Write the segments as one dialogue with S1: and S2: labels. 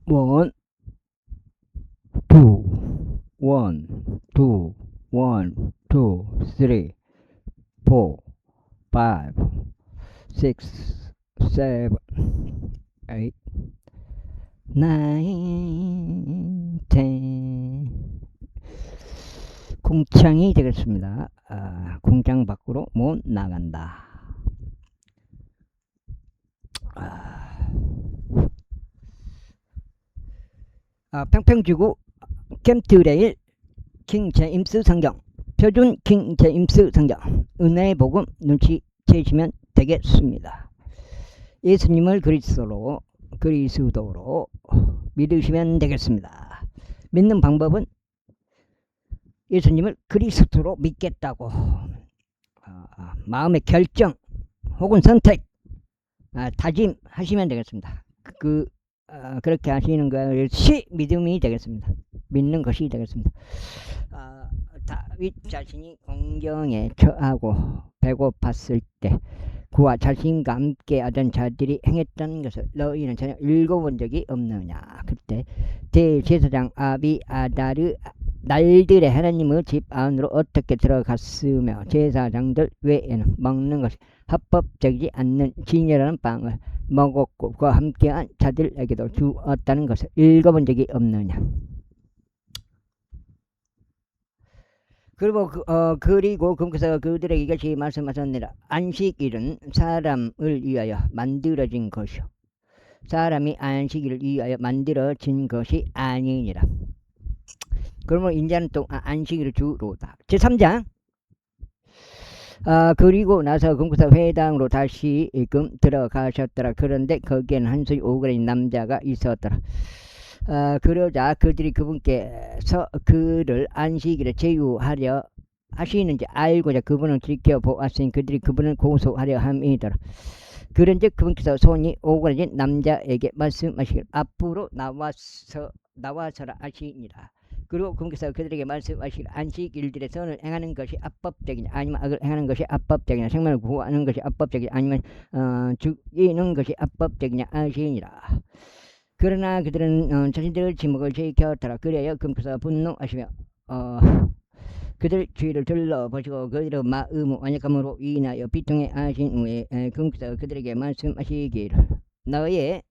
S1: 원, 투, 원, 투, 원, 투, 쓰리, 포, 파이브, 식스, 세븐, 에잇, 나인, 텐. 공창이 되겠습니다. 공장 밖으로 못 나간다. 평평지구 캠트레일 킹 제임스 성경, 표준 킹 제임스 성경, 은혜의 복음 눈치채시면 되겠습니다. 예수님을 그리스도로 믿으시면 되겠습니다. 믿는 방법은 예수님을 그리스도로 믿겠다고 마음의 결정 혹은 선택, 다짐하시면 되겠습니다. 그렇게 하시는 것이 믿음이 되겠습니다. 믿는 것이 되겠습니다. 다윗 자신이 공경에 처하고 배고팠을 때 그와 자신과 함께 하던 자들이 행했던 것을 너희는 전혀 읽어본 적이 없느냐. 그때 대제사장 아비아다르 날들의 하나님의 집 안으로 어떻게 들어갔으며 제사장들 외에는 먹는 것이 합법적이지 않는 진열하는 빵을 먹었고 그와 함께한 자들에게도 주었다는 것을 읽어본 적이 없느냐. 그리고 그래서 그들에게 이것이 말씀하셨느니라. 안식일은 사람을 위하여 만들어진 것이요 사람이 안식일을 위하여 만들어진 것이 아니니라. 그러면 인자는 또 안식일을 주로다. 제3장. 그리고 나서 금구사 회당으로 다시 들어가셨더라. 그런데 거기에는 한수이 오그라진 남자가 있었더라. 그러자 그들이 그분께서 그를 안식일에 제유하려 하시는지 알고자 그분을 지켜보았으니 그들이 그분을 고소하려 함이더라. 그런즉 그분께서 손이 오그라진 남자에게 말씀하시기를 앞으로 나와서라 하시니라. 그리고 그분께서 그들에게 말씀하시기를 안식일들의 선을 행하는 것이 합법적이냐 아니면 악을 행하는 것이 합법적이냐 생명을 구하는 것이 합법적이냐 아니면 죽이는 것이 합법적이냐 하시니라. 그러나 그들은 자신들의 지목을 지켰더라. 그래야 그분께서 분노하시며 그들 주위를 둘러보시고 그들의 마음의 완약함으로 인하여 비통해 하신 후에 그분께서 그들에게 말씀하시기를 너의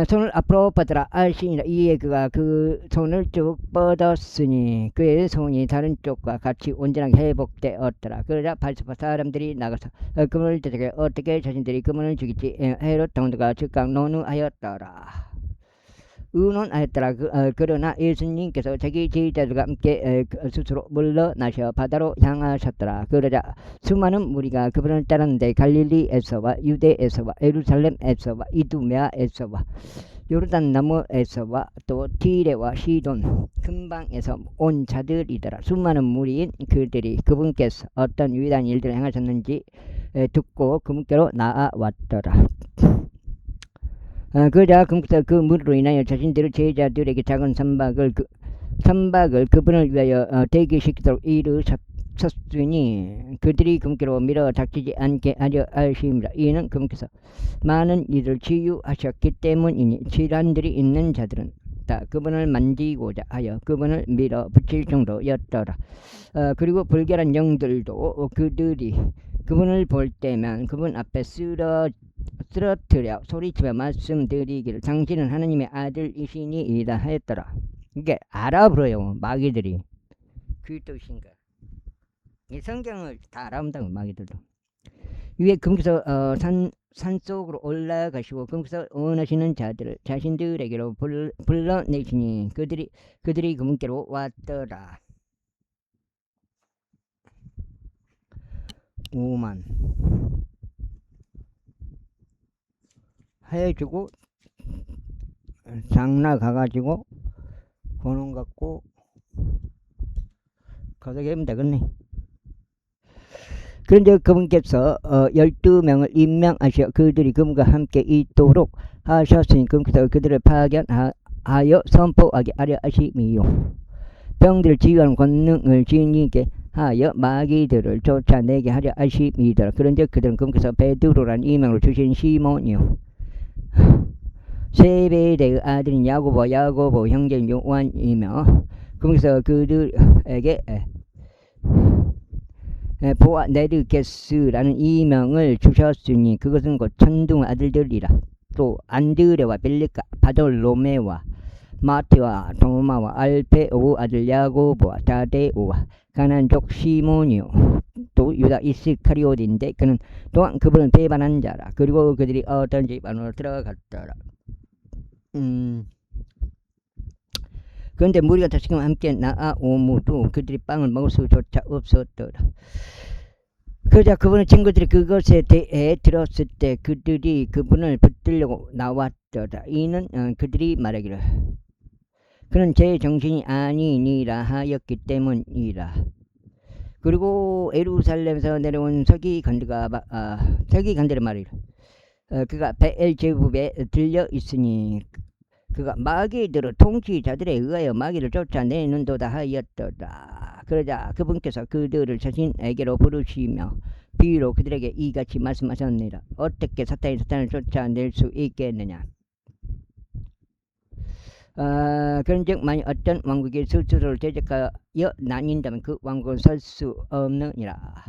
S1: 손을 앞으로 뻗어라 하시니라. 이에 그가 그 손을 쭉 뻗었으니 그의 손이 다른 쪽과 같이 온전하게 회복되었더라. 그러자 바리새파 사람들이 나가서 그분을 대적해 어떻게 자신들이 그분을 죽일지 헤롯 당도가 즉각 논의하였더라. 그러나 예수님께서 자기 제자들과 함께 스스로 물러나셔 바다로 향하셨더라. 그러자 수많은 무리가 그분을 따랐는데 갈릴리에서와 유대에서와 예루살렘에서와 이두메아에서와 요르단 너머에서와 또 티레와 시돈 근방에서 온 자들이더라. 수많은 무리인 그들이 그분께서 어떤 위대한 일들을 행하셨는지 듣고 그분께로 나아왔더라. 그러자 그 무리로 인하여 자신들의 제자들에게 작은 선박을 그분을 위하여 대기시키도록 이르셨으니 그들이 그분께로 밀어 닥치지 않게 하려 하심이라. 이는 그분께서 많은 이들을 치유하셨기 때문이니 질환들이 있는 자들은 다 그분을 만지고자 하여 그분을 밀어 붙일 정도였더라. 그리고 불결한 영들도 그들이 그분을 볼 때면 그분 앞에 쓰러뜨려 소리치며 말씀드리기를 당신은 하나님의 아들이시니이다 하였더라. 이게 알아버려요 마귀들이. 그 뜻인가. 이 성경을 다 알아본다고 마귀들도. 위에 금께서 산속으로 올라가시고 금께서 원하시는 자들을 자신들에게로 불러내시니 그들이 그분께로 왔더라. 5만 해주고 장나 가가지고 번원 갖고 가서 하면 되겠네. 그런데 그분께서 12명을 임명하셔 그들이 그분과 함께 있도록 하셨으니 그분께서 그들을 파견하여 선포하게 하려 하심이요 병들을 치유하는 권능을 지니게 하여 마귀들을 쫓아내게 하려 하심이더라. 그런데 그들은 그분께서 베드로라는 이명을 주신 시몬이요 세베대의 아들인 야고보 형제인 요한이며 거기서 그들에게 보아 네르게스라는 이명을 주셨으니 그것은 곧 천둥 아들들이라. 또 안드레와 빌리카 바돌로메와 마테와 도마와 알페오 아들 야고보와 다데오와 가난족 시몬이요 또 유다 이스카리옷인데 그는 또한 그분을 배반한 자라. 그리고 그들이 어떤 집 안으로 들어갔더라. 그런데 무리가 다시금 함께 나아오므로 그들이 빵을 먹을 수조차 없었더라. 그러자 그분의 친구들이 그것에 대해 들었을 때 그들이 그분을 붙들려고 나왔더라. 이는 그들이 말하기를 그는 제 정신이 아니니라 하였기 때문이라. 그리고 예루살렘에서 내려온 서기관들의 말이라. 그가 베엘제부에 들려 있으니 그가 마귀들의 통치자들에 의하여 마귀를 쫓아내는도다 하였더라. 그러자 그분께서 그들을 자신에게로 부르시며 비유로 그들에게 이같이 말씀하셨느니라. 어떻게 사탄을 쫓아낼 수 있겠느냐. 그런즉 만일 어떤 왕국이 스스로를 대적하여 나뉜다면 그 왕국은 설 수 없느니라.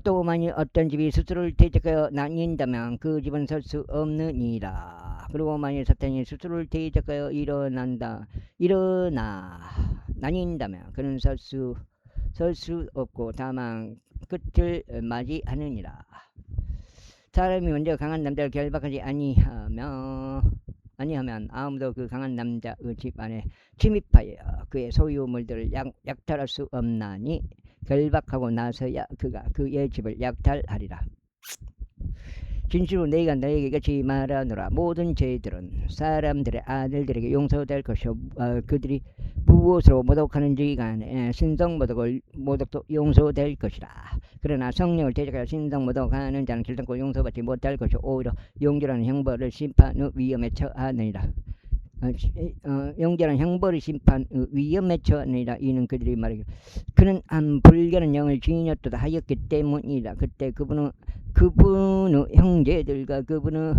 S1: 또 만일 어떤 집이 스스로를 대적하여 나뉜다면 그 집은 설 수 없느니라. 그리고 만일 사탄이 스스로를 대적하여 나뉜다면 그는 설 수 없고 다만 끝을 맞이하느니라. 사람이 먼저 강한 남자를 결박하지 아니하면 아무도 그 강한 남자의 집 안에 침입하여 그의 소유물들을 약탈할 수 없나니 결박하고 나서야 그가 그의 집을 약탈하리라. 진실로 내가 너에게 이같이 말하노라. 모든 죄들은 사람들의 아들들에게 용서될 것이요 그들이 무엇으로 모독하는지 간에 신성모독도 용서될 것이라. 그러나 성령을 대적하여 신성모독하는 자는 결단코 용서받지 못할 것이요 오히려 용결한 형벌을 심판의 위험에 처하느니라. 용결한 형벌의 심판의 위험에 처하느니라. 이는 그들이 말하기를 그는 한 불결한 영을 지녔도다 하였기 때문이라. 그때 그분의 형제들과 그분의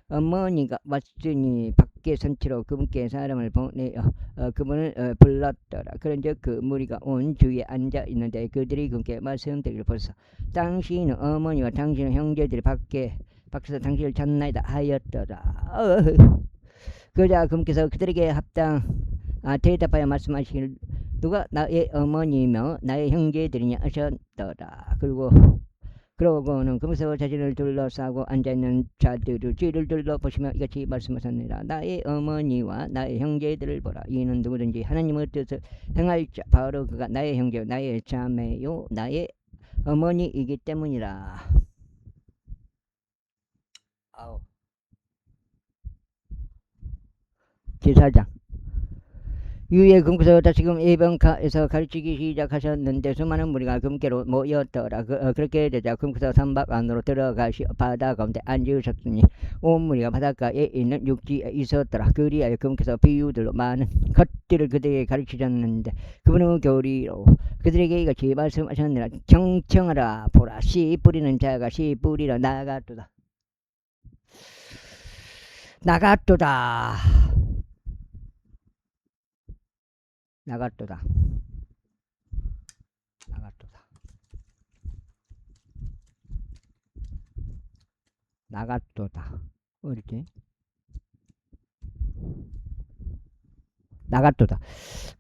S1: 어머니가 왔으니 밖에 선치로 그분께 사람을 보내어 그분을 불렀더라. 그런즉 그 무리가 온 주위에 앉아 있는데 그들이 그분께 말씀드리기를 보소서. 당신의 어머니와 당신의 형제들이 밖에서 당신을 찾나이다 하였더라. 그러자 그분께서 그들에게 대답하여 말씀하시기를 누가 나의 어머니며 나의 형제들이냐 하셨더라. 그러고는 그러면서 자신을 둘러싸고 앉아있는 자들의 뒤를 둘러보시며 이같이 말씀하셨느니라. 나의 어머니와 나의 형제들을 보라. 이는 누구든지 하나님의 뜻을 행할 자 바로 그가 나의 형제요 나의 자매요 나의 어머니이기 때문이라. 제사장 유에 금께서 다시금 예병가에서 가르치기 시작하셨는데 수많은 무리가 금께로 모였더라. 그렇게 되자 금께서 선박 안으로 들어가시 바다 가운데 앉으셨으니 온 무리가 바닷가에 있는 육지에 있었더라. 그리하여 금께서 비유들로 많은 것들을 그들에게 가르치셨는데 그분의 교리로 그들에게 이같이 말씀하셨느니라. 경청하라. 보라. 씨 뿌리는 자가 씨 뿌리러 나갔도다. 어디지? 나갔도다.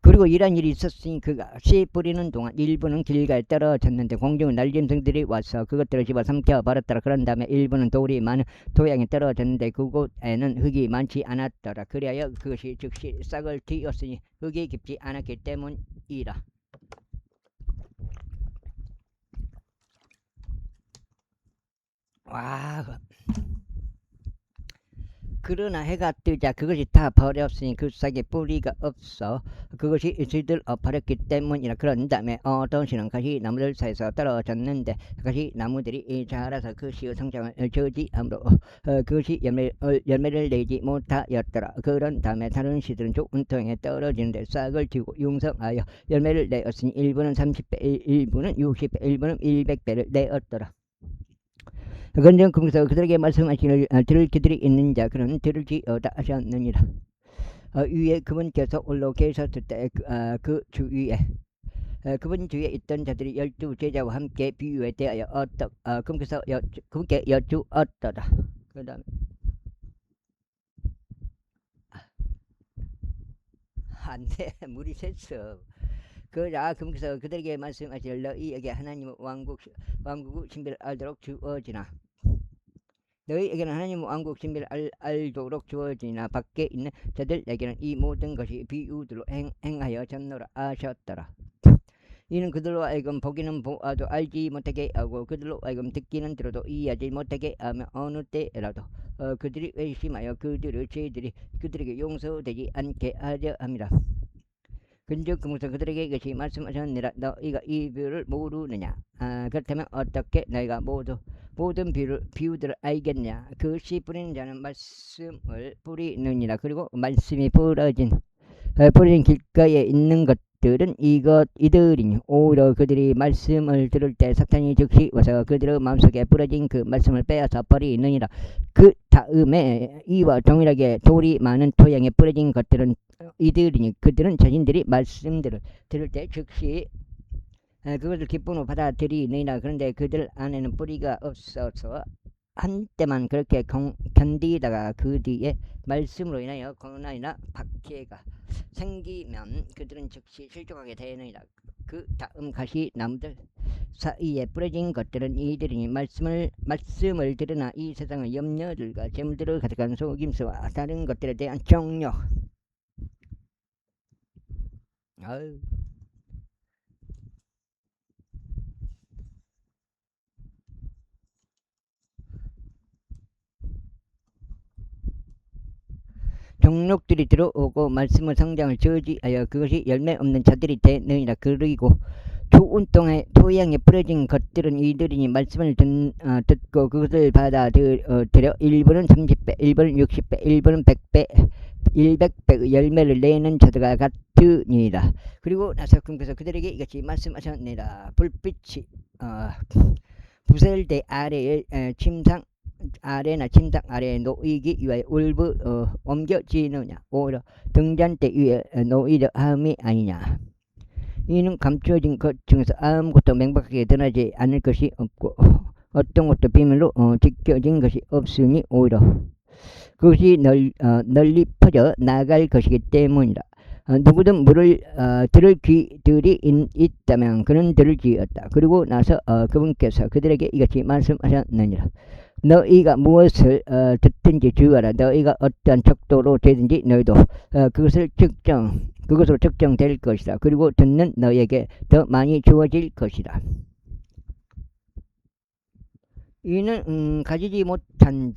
S1: 그리고 이런 일이 있었으니 그가 씨 뿌리는 동안 일부는 길가에 떨어졌는데 공중의 날짐승들이 와서 그것들을 집어 삼켜 버렸더라. 그런 다음에 일부는 돌이 많은 토양에 떨어졌는데 그곳에는 흙이 많지 않았더라. 그리하여 그것이 즉시 싹을 틔었으니 흙이 깊지 않았기 때문이라. 그러나 해가 뜨자 그것이 다 버렸으니 그 싹에 뿌리가 없어 그것이 시들어 버렸기 때문이라. 그런 다음에 어떤 씨는 가시나무들 사이에서 떨어졌는데 가시나무들이 자라서 그 씨의 성장을 저지함으로 그것이 열매를 내지 못하였더라. 그런 다음에 다른 씨들은 좁은 토양에 떨어지는데 싹을 틔우고 융성하여 열매를 내었으니 일부는 30배, 일부는 60배, 일부는 100배를 내었더라. 그런즉 금서 그들에게 말씀하시기를 들을 귀들이 있는 자 그는 들을지어다 하셨느니라. 위에 그분께서 올라오셨을 때 그 주위에 그분 주위에 있던 자들이 12제자와 함께 비유에 대하여 그분께서 그분께 여쭈었더라. 그 다음에 안돼 물이 샜어. 그분께서 그들에게 말씀하시기를 너희에게 하나님의 왕국의 신비를 알도록 주어지나 너희에게는 하나님의 왕국 신비를 알도록 주어지나 밖에 있는 자들에게는 이 모든 것이 비유들로 행하여 졌노라 하셨더라. 이는 그들로 하여금 보기는 보아도 알지 못하게 하고 그들로 하여금 듣기는 들어도 이해하지 못하게 하며 어느 때라도 그들이 의심하여 죄들이 그들에게 용서되지 않게 하려 함이라. 근즉 그무서 그들에게 이것이 말씀하셨느니라. 너희가 이 비유를 모르느냐? 그렇다면 어떻게 너희가 모든 비유들을 알겠냐? 그 씨 뿌리는 자는 말씀을 뿌리느니라. 그리고 말씀이 뿌려진 길가에 있는 것들은 이들이니 오히려 그들이 말씀을 들을 때 사탄이 즉시 와서 그들의 마음속에 뿌려진 그 말씀을 빼앗아 버리느니라. 그 다음에 이와 동일하게 돌이 많은 토양에 뿌려진 것들은 이들이니 그들은 자신들이 말씀들을 들을 때 즉시 그것을 기쁨으로 받아들이느니라. 그런데 그들 안에는 뿌리가 없어서 한때만 그렇게 견디다가 그 뒤에 말씀으로 인하여 고난이나 박해가 생기면 그들은 즉시 실족하게 되느니라. 그 다음 가시나무들 사이에 뿌려진 것들은 이들이니 말씀을 들으나 이 세상의 염려들과 재물들을 가득한 속임수와 다른 것들에 대한 정욕 정욕들이 들어오고 말씀의 성장을 저지하여 그것이 열매 없는 자들이 되느니라. 그리고 좋은 토양에 뿌려진 것들은 이들이니 말씀을 듣고 그것을 받아들여 일부는 30배, 일부는 60배, 일부는 100배, 100배 열매를 내는 자들과 같으니라. 그리고 나서 그분께서 그들에게 이같이 말씀하셨느니라. 불빛이 부셀대 아래에 침상 아래에 놓이기 위하여 옮겨지느냐? 오히려 등잔대 위에 놓이려 함이 아니냐? 이는 감추어진 것 중에서 아무것도 명백하게 드러나지 않을 것이 없고 어떤 것도 비밀로 지켜진 것이 없으니 오히려 그것이 널리 퍼져 나갈 것이기 때문이라. 누구든 물을 들을 귀들이 있다면 그는 들을지어다. 그리고 나서 그분께서 그들에게 이같이 말씀하셨느니라. 너희가 무엇을 듣든지 주어라. 너희가 어떠한 척도로 되든지 너희도 그것으로 측정될 것이다. 그리고 듣는 너희에게 더 많이 주어질 것이다. 이는 가지지 못한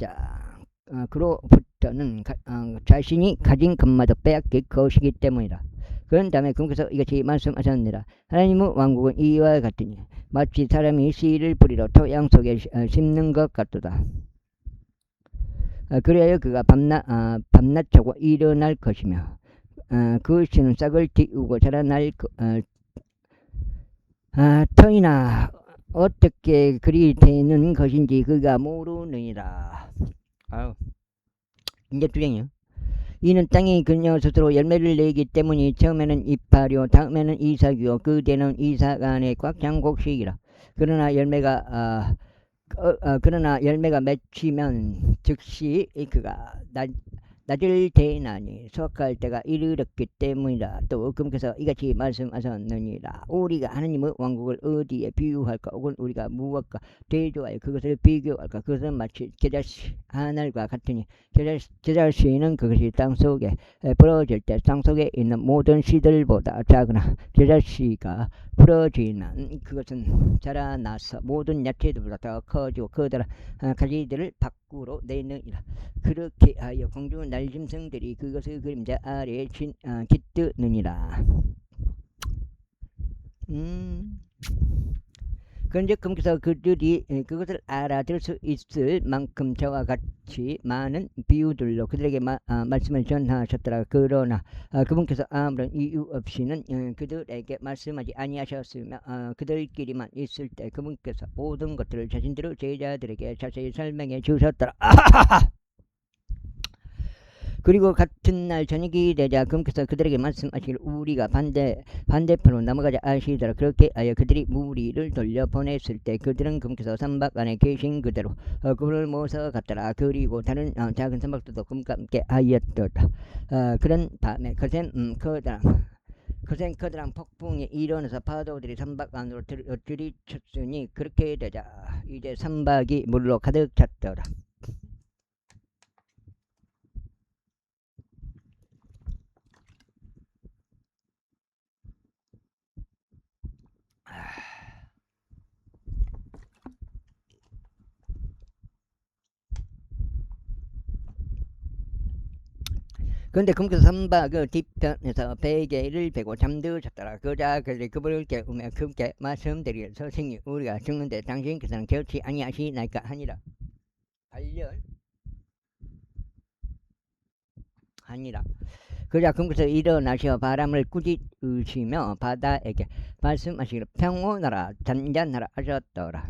S1: 그로부터는 자신이 가진 것마저 빼앗길 것이기 때문이다. 그런 다음에 그분께서 이것이 말씀하셨느니라. 하나님의 왕국은 이와 같으니 마치 사람이 씨를 뿌리러 토양 속에 심는 것 같도다. 그래야 그가 밤낮하고 일어날 것이며 그 씨는 싹을 틔우고 자라날 터이나 어떻게 그리 되는 것인지 그가 모르느니라. 이제 주쟁이요. 이는 땅이 그녀 스스로 열매를 내기 때문이 처음에는 이파리요 다음에는 이삭이요 그 뒤에는 이삭 안에 꽉 찬 곡식이라. 그러나 열매가 맺히면 즉시 그가 낮을 때나니 수확할 때가 이르렀기 때문이라. 또 그분께서 이같이 말씀하셨느니라. 우리가 하나님의 왕국을 어디에 비유할까? 혹은 우리가 무엇과 대조하여 그것을 비교할까? 그것은 마치 겨자씨 하늘과 같으니 겨자씨는 그것이 땅속에 부러질 때 땅속에 있는 모든 씨들보다 작으나 겨자씨가 부러지는 그것은 자라나서 모든 야채들보다 더 커지고 커다란 가지들을 밖으로 내느니라. 그렇게 하여 공중 날짐승들이 그것의 그림자 아래에 깃드느니라. 그런즉 그분께서 그들이 그것을 알아들 수 있을 만큼 저와 같이 많은 비유들로 그들에게 말씀을 전하셨더라. 그러나 그분께서 아무런 이유 없이는 그들에게 말씀하지 아니하셨으며 그들끼리만 있을 때 그분께서 모든 것들을 자신들의 제자들에게 자세히 설명해 주셨더라. 그리고 같은 날 저녁이 되자 그분께서 그들에게 말씀하시길 우리가 반대편으로 넘어가자 하시더라. 그렇게 하여 그들이 무리를 돌려보냈을 때 그들은 그분께서 선박 안에 계신 그대로 그분을 모셔 갔더라. 그리고 다른 작은 선박들도 그분과 함께 하였더라. 그런 밤에 커다란 폭풍이 일어나서 파도들이 선박 안으로 들이쳤으니 그렇게 되자 이제 선박이 물로 가득 찼더라. 그런데 그분께서 선박의 뒤편에서 베개를 베고 잠드셨더라. 그러자 그들이 그분을 깨우며 그분께 말씀드리길 선생님 우리가 죽는데 당신께서는 깨우치 아니하시나이까 하니라. 그러자 그분께서 일어나시어 바람을 꾸짖으시며 바다에게 말씀하시기를 평온하라 잔잔하라 하셨더라.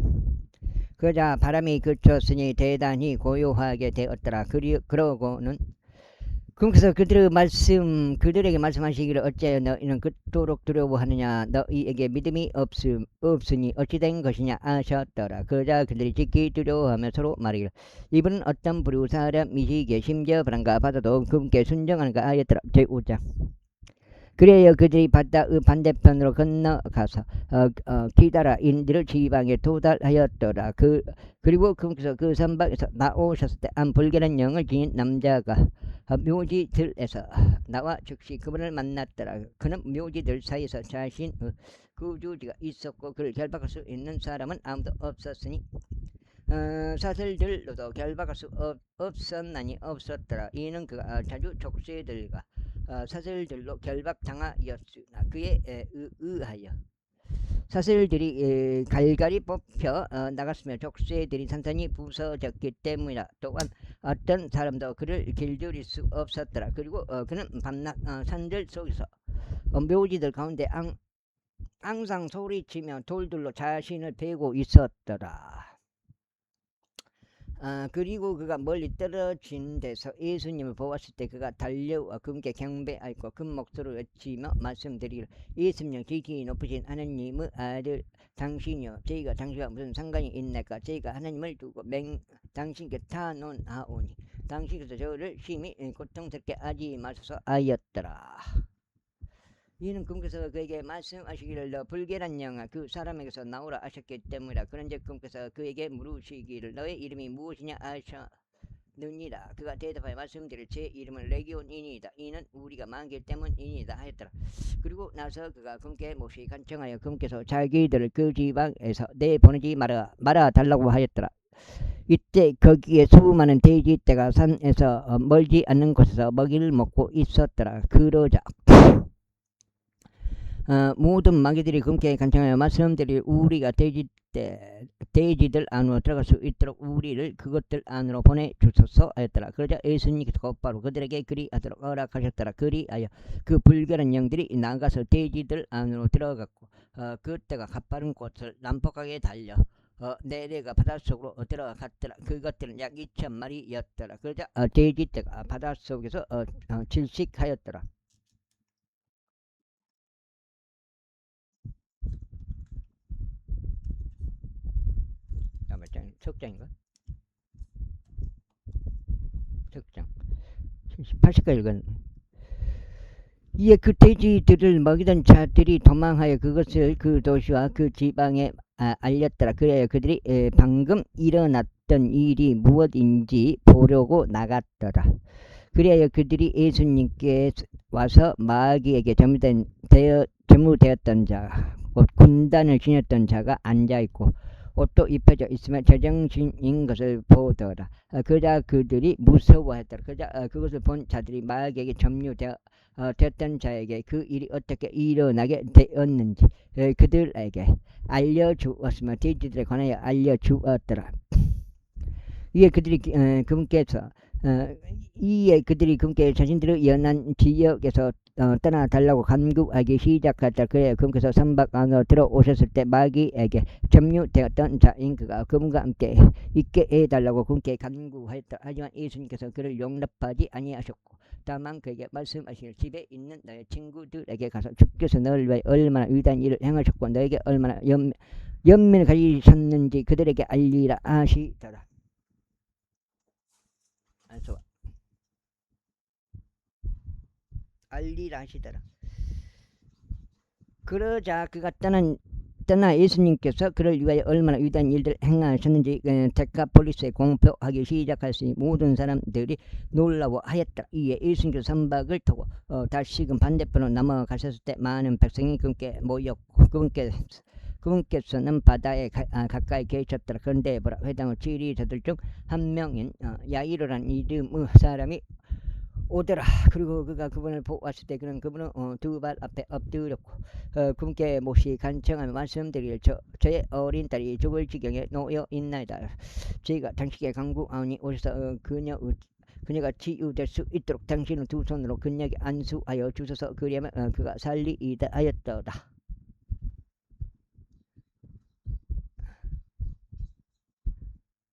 S1: 그러자 바람이 그쳤으니 대단히 고요하게 되었더라. 그러고는 그분께서 그들에게 말씀하시기를 어찌하여 너희는 그토록 두려워하느냐 너희에게 믿음이 없으니 어찌 된 것이냐 하셨더라. 그러자 그들이 지극히 두려워하며 서로 말하기를 이분은 어떤 부류 사람이시기에 심지어 바람과 바다도 그분께 순종하는가 하였더라. 제5장 그래야 그들이 바다의 반대편으로 건너가서 기다라 인들을 지방에 도달하였더라. 그리고 그분께서 그 선박에서 나오셨을 때 한 불결한 영을 지닌 남자가 묘지들에서 나와 즉시 그분을 만났더라. 그는 묘지들 사이에서 자신의 구주지가 있었고 그를 결박할 수 있는 사람은 아무도 없었으니 사슬들로도 결박할 수 없었나니 없었더라. 이는 그가 자주 족쇄들과 사슬들로 결박당하였으나 그에 의하여 사슬들이 갈갈이 뽑혀 나갔으며 족쇄들이 산산이 부서졌기 때문이라. 또한 어떤 사람도 그를 길들일 수 없었더라. 그리고 그는 밤낮 산들 속에서 묘지들 가운데 항상 소리치며 돌들로 자신을 베고 있었더라. 그리고 그가 멀리 떨어진 데서 예수님을 보았을 때 그가 달려와 그분께 경배하였고 큰 목소리로 외치며 말씀드리기를 예수님 지극히 높으신 하나님의 아들 당신이여 저희가 당신과 무슨 상관이 있나이까. 저희가 하나님을 두고 당신께 탄원하오니 당신께서 저를 심히 고통스럽게 하지 마소서 하였더라. 이는 그분께서 그에게 말씀하시기를 너 불결한 영아 그 사람에게서 나오라 하셨기 때문이라. 그런즉 그분께서 그에게 물으시기를 너의 이름이 무엇이냐 하셨느니라. 그가 대답하여 말씀드릴 제 이름은 레기온이니이다. 이는 우리가 많기 때문이니이다 하였더라. 그리고 나서 그가 그분께 몹시 간청하여 그분께서 자기들을 그 지방에서 내보내지 말아 달라고 하였더라. 이때 거기에 수많은 돼지떼가 산에서 멀지 않는 곳에서 먹이를 먹고 있었더라. 그러자 모든 마귀들이 그분께 간청하여 말씀드리 우리가 돼지들 안으로 들어갈 수 있도록 우리를 그것들 안으로 보내주소서 하였더라. 그러자 예수님께서 곧바로 그들에게 그리하도록 허락하셨더라. 그리하여 그 불결한 영들이 나가서 돼지들 안으로 들어갔고 그때가 가파른 곳을 난폭하게 달려 내려가 바닷속으로 들어갔더라. 그것들은 약 2,000마리였더라. 그러자 돼지떼가 바닷속에서 질식하였더라. 석장인가? 석장 80까지 읽었네. 이에 그 돼지들을 먹이던 자들이 도망하여 그것을 그 도시와 그 지방에 알렸더라. 그래야 그들이 방금 일어났던 일이 무엇인지 보려고 나갔더라. 그래야 그들이 예수님께 와서 마귀에게 제무되었던 자, 곧 군단을 지녔던 자가 앉아있고 옷도 입혀져 있으면 제정신인 것을 보더라. 그자 그들이 무서워했더라. 그자 그것을 본 자들이 마귀에게 점유되어 됐던 자에게 그 일이 어떻게 일어나게 되었는지 그들에게 알려주었으며 돼지들에 관하여 알려주었더라. 이에 그들이 그분께서 자신들의 연한 지역에서 떠나달라고 간구하기 시작하였다. 그래 그분께서 선박 안으로 들어오셨을 때 마귀에게 점유되었던 자인 그가 그분과 함께 있게 해달라고 그분께 간구하였다. 하지만 예수님께서 그를 용납하지 아니하셨고 다만 그에게 말씀하시길 집에 있는 너의 친구들에게 가서 주께서 너를 위하여 얼마나 위대한 일을 행하셨고 너에게 얼마나 연민을 가지셨는지 그들에게 알리라 하시더라. 알리라 하시더라. 그러자 그가 떠나 예수님께서 그를 위하여 얼마나 위대한 일들을 행하셨는지 데카폴리스에 공표하기 시작하였으니 모든 사람들이 놀라워하였다. 이에 예수님께서 선박을 타고 다시금 반대편으로 넘어가셨을 때 많은 백성이 그분께 모였고 그분께서는 바다에 가까이 계셨더라. 그런데 보라 회당의 지리자들 중 한 명인 야이로라는 이름의 사람이 오더라. 그리고 그가 그분을 보았을 때 그분은 두 발 앞에 엎드렸고 그분께 몹시 간청하며 말씀드리길 저의 어린 딸이 죽을 지경에 놓여 있나이다. 저희가 당신께 간구하오니 오셔서 그녀가 치유될 수 있도록 당신은 두 손으로 그녀에게 안수하여 주소서. 그리하면 그가 살리이다 하였더라.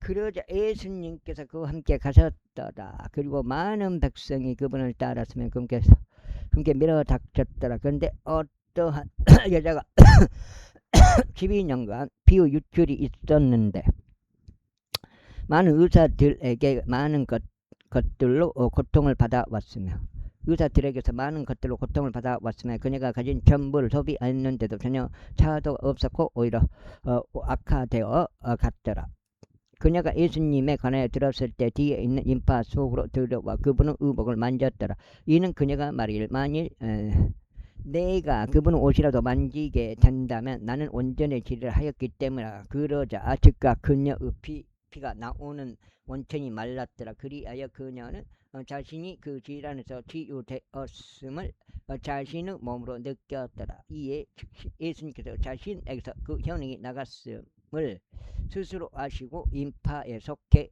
S1: 그러자 예수님께서 그와 함께 가셨더라. 그리고 많은 백성이 그분을 따랐으면 그분께 밀어닥쳤더라. 그런데 어떠한 여자가 12년간 피부 유출이 있었는데 많은 의사들에게 많은 것들로 고통을 받아왔으며 의사들에게서 많은 것들로 고통을 받아왔으며 그녀가 가진 전부를 소비했는데도 전혀 차도가 없었고 오히려 악화되어 갔더라. 그녀가 예수님에 관하여 들었을 때 뒤에 있는 인파 속으로 들어와 그분의 의복을 만졌더라. 이는 그녀가 말이길 만일 내가 그분의 옷이라도 만지게 된다면 나는 온전해지리라 하였기 때문이라. 그러자 즉각 그녀의 피가 나오는 원천이 말랐더라. 그리하여 그녀는 자신이 그 질환에서 치유되었음을 자신의 몸으로 느꼈더라. 이에 예수님께서 자신에게서 그 현행이 나갔음을 스스로 아시고 인파에 속해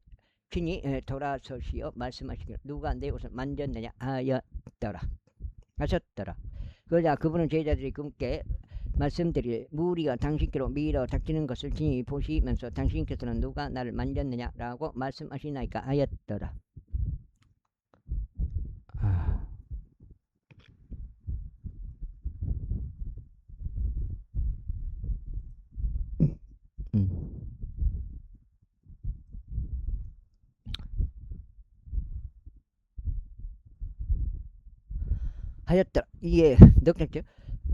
S1: 친히 돌아서시어 말씀하시기를 누가 내 옷을 만졌느냐 하셨더라. 그러자 그분은 제자들이 그분께 말씀드릴 무리가 당신께로 밀어 닥치는 것을 친히 보시면서 당신께서는 누가 나를 만졌느냐라고 말씀하시나이까 하였더라. 하였더라. 이에 느꼈죠.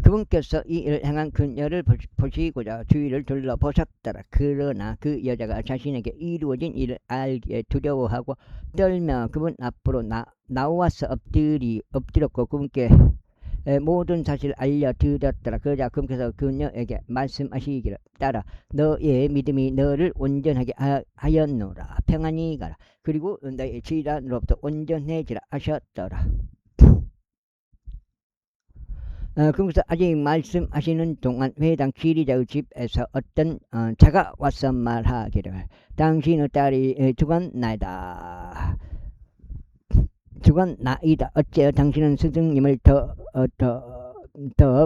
S1: 그분께서 이 일을 행한 그녀를 보시고자 주위를 둘러보셨더라. 그러나 그 여자가 자신에게 이루어진 일을 알기에 두려워하고 떨며 그분 앞으로 나와서 엎드렸고 그분께 모든 사실을 알려드렸더라. 그러자 그분께서 그녀에게 말씀하시기를 따라 너의 믿음이 너를 온전하게 하였노라. 평안히 가라. 그리고 너의 질환으로부터 온전해지라 하셨더라. 그래서 아직 말씀하시는 동안 회당 지리자의 집에서 어떤 자가 와서 말하기를 당신의 딸이 죽었나이다. 어째요 당신은 스승님을 더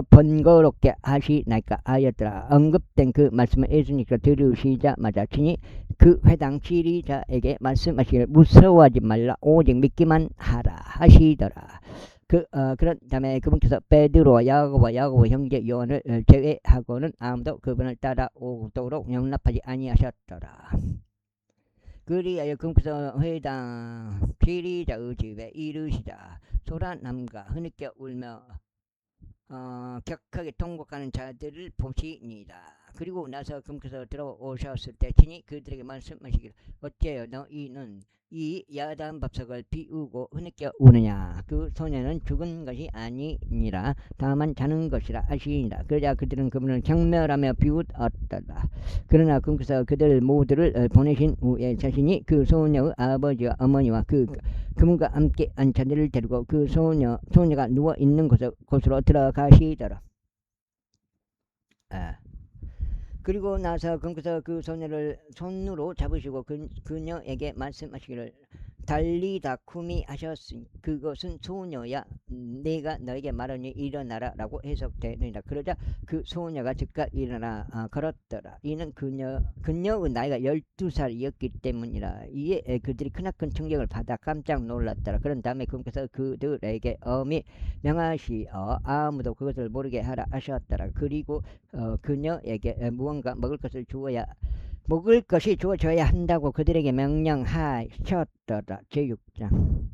S1: 번거롭게 하시나이까 하였더라. 언급된 그 말씀을 예수님께서 들으시자마자 친히 그 회당 지리자에게 말씀하시기를 무서워하지 말라 오직 믿기만 하라 하시더라. 그런 다음에 그분께서 베드로와 야고보 형제 요한을 제외하고는 아무도 그분을 따라오도록 용납하지 아니하셨더라. 그리하여 그분께서 회당 지리자의 집에 이르시자 소란남과 흐느껴 울며 격하게 통곡하는 자들을 보시니라. 그리고 나서 금께서 들어오셨을 때 친히 그들에게 말씀하시기를 어째요 너희는 이 야단 밥석을 비우고 흐느껴 우느냐. 그 소녀는 죽은 것이 아니니라 다만 자는 것이라 하시니라. 그러자 그들은 그분을 경멸하며 비웃었더라. 그러나 금께서 그들 모두를 보내신 후에 자신이 그 소녀의 아버지와 어머니와 그분과 함께 한 자들을 데리고 그 소녀가 누워 있는 곳으로 들어가시더라. 그리고 나서 금께서 그 소녀를 손으로 잡으시고 그녀에게 말씀하시기를 달리다 쿠미 하셨으니 그것은 소녀야 내가 너에게 말하니 일어나라 라고 해석되느니라. 그러자 그 소녀가 즉각 일어나 걸었더라. 이는 그녀의 나이가 12살이었기 때문이라. 이에 그들이 크나큰 충격을 받아 깜짝 놀랐더라. 그런 다음에 금께서 그들에게 엄히 명하시어 아무도 그것을 모르게 하라 하셨더라. 그리고 그녀에게 무언가 먹을 것이 주어져야 한다고 그들에게 명령하셨더라. 제6장.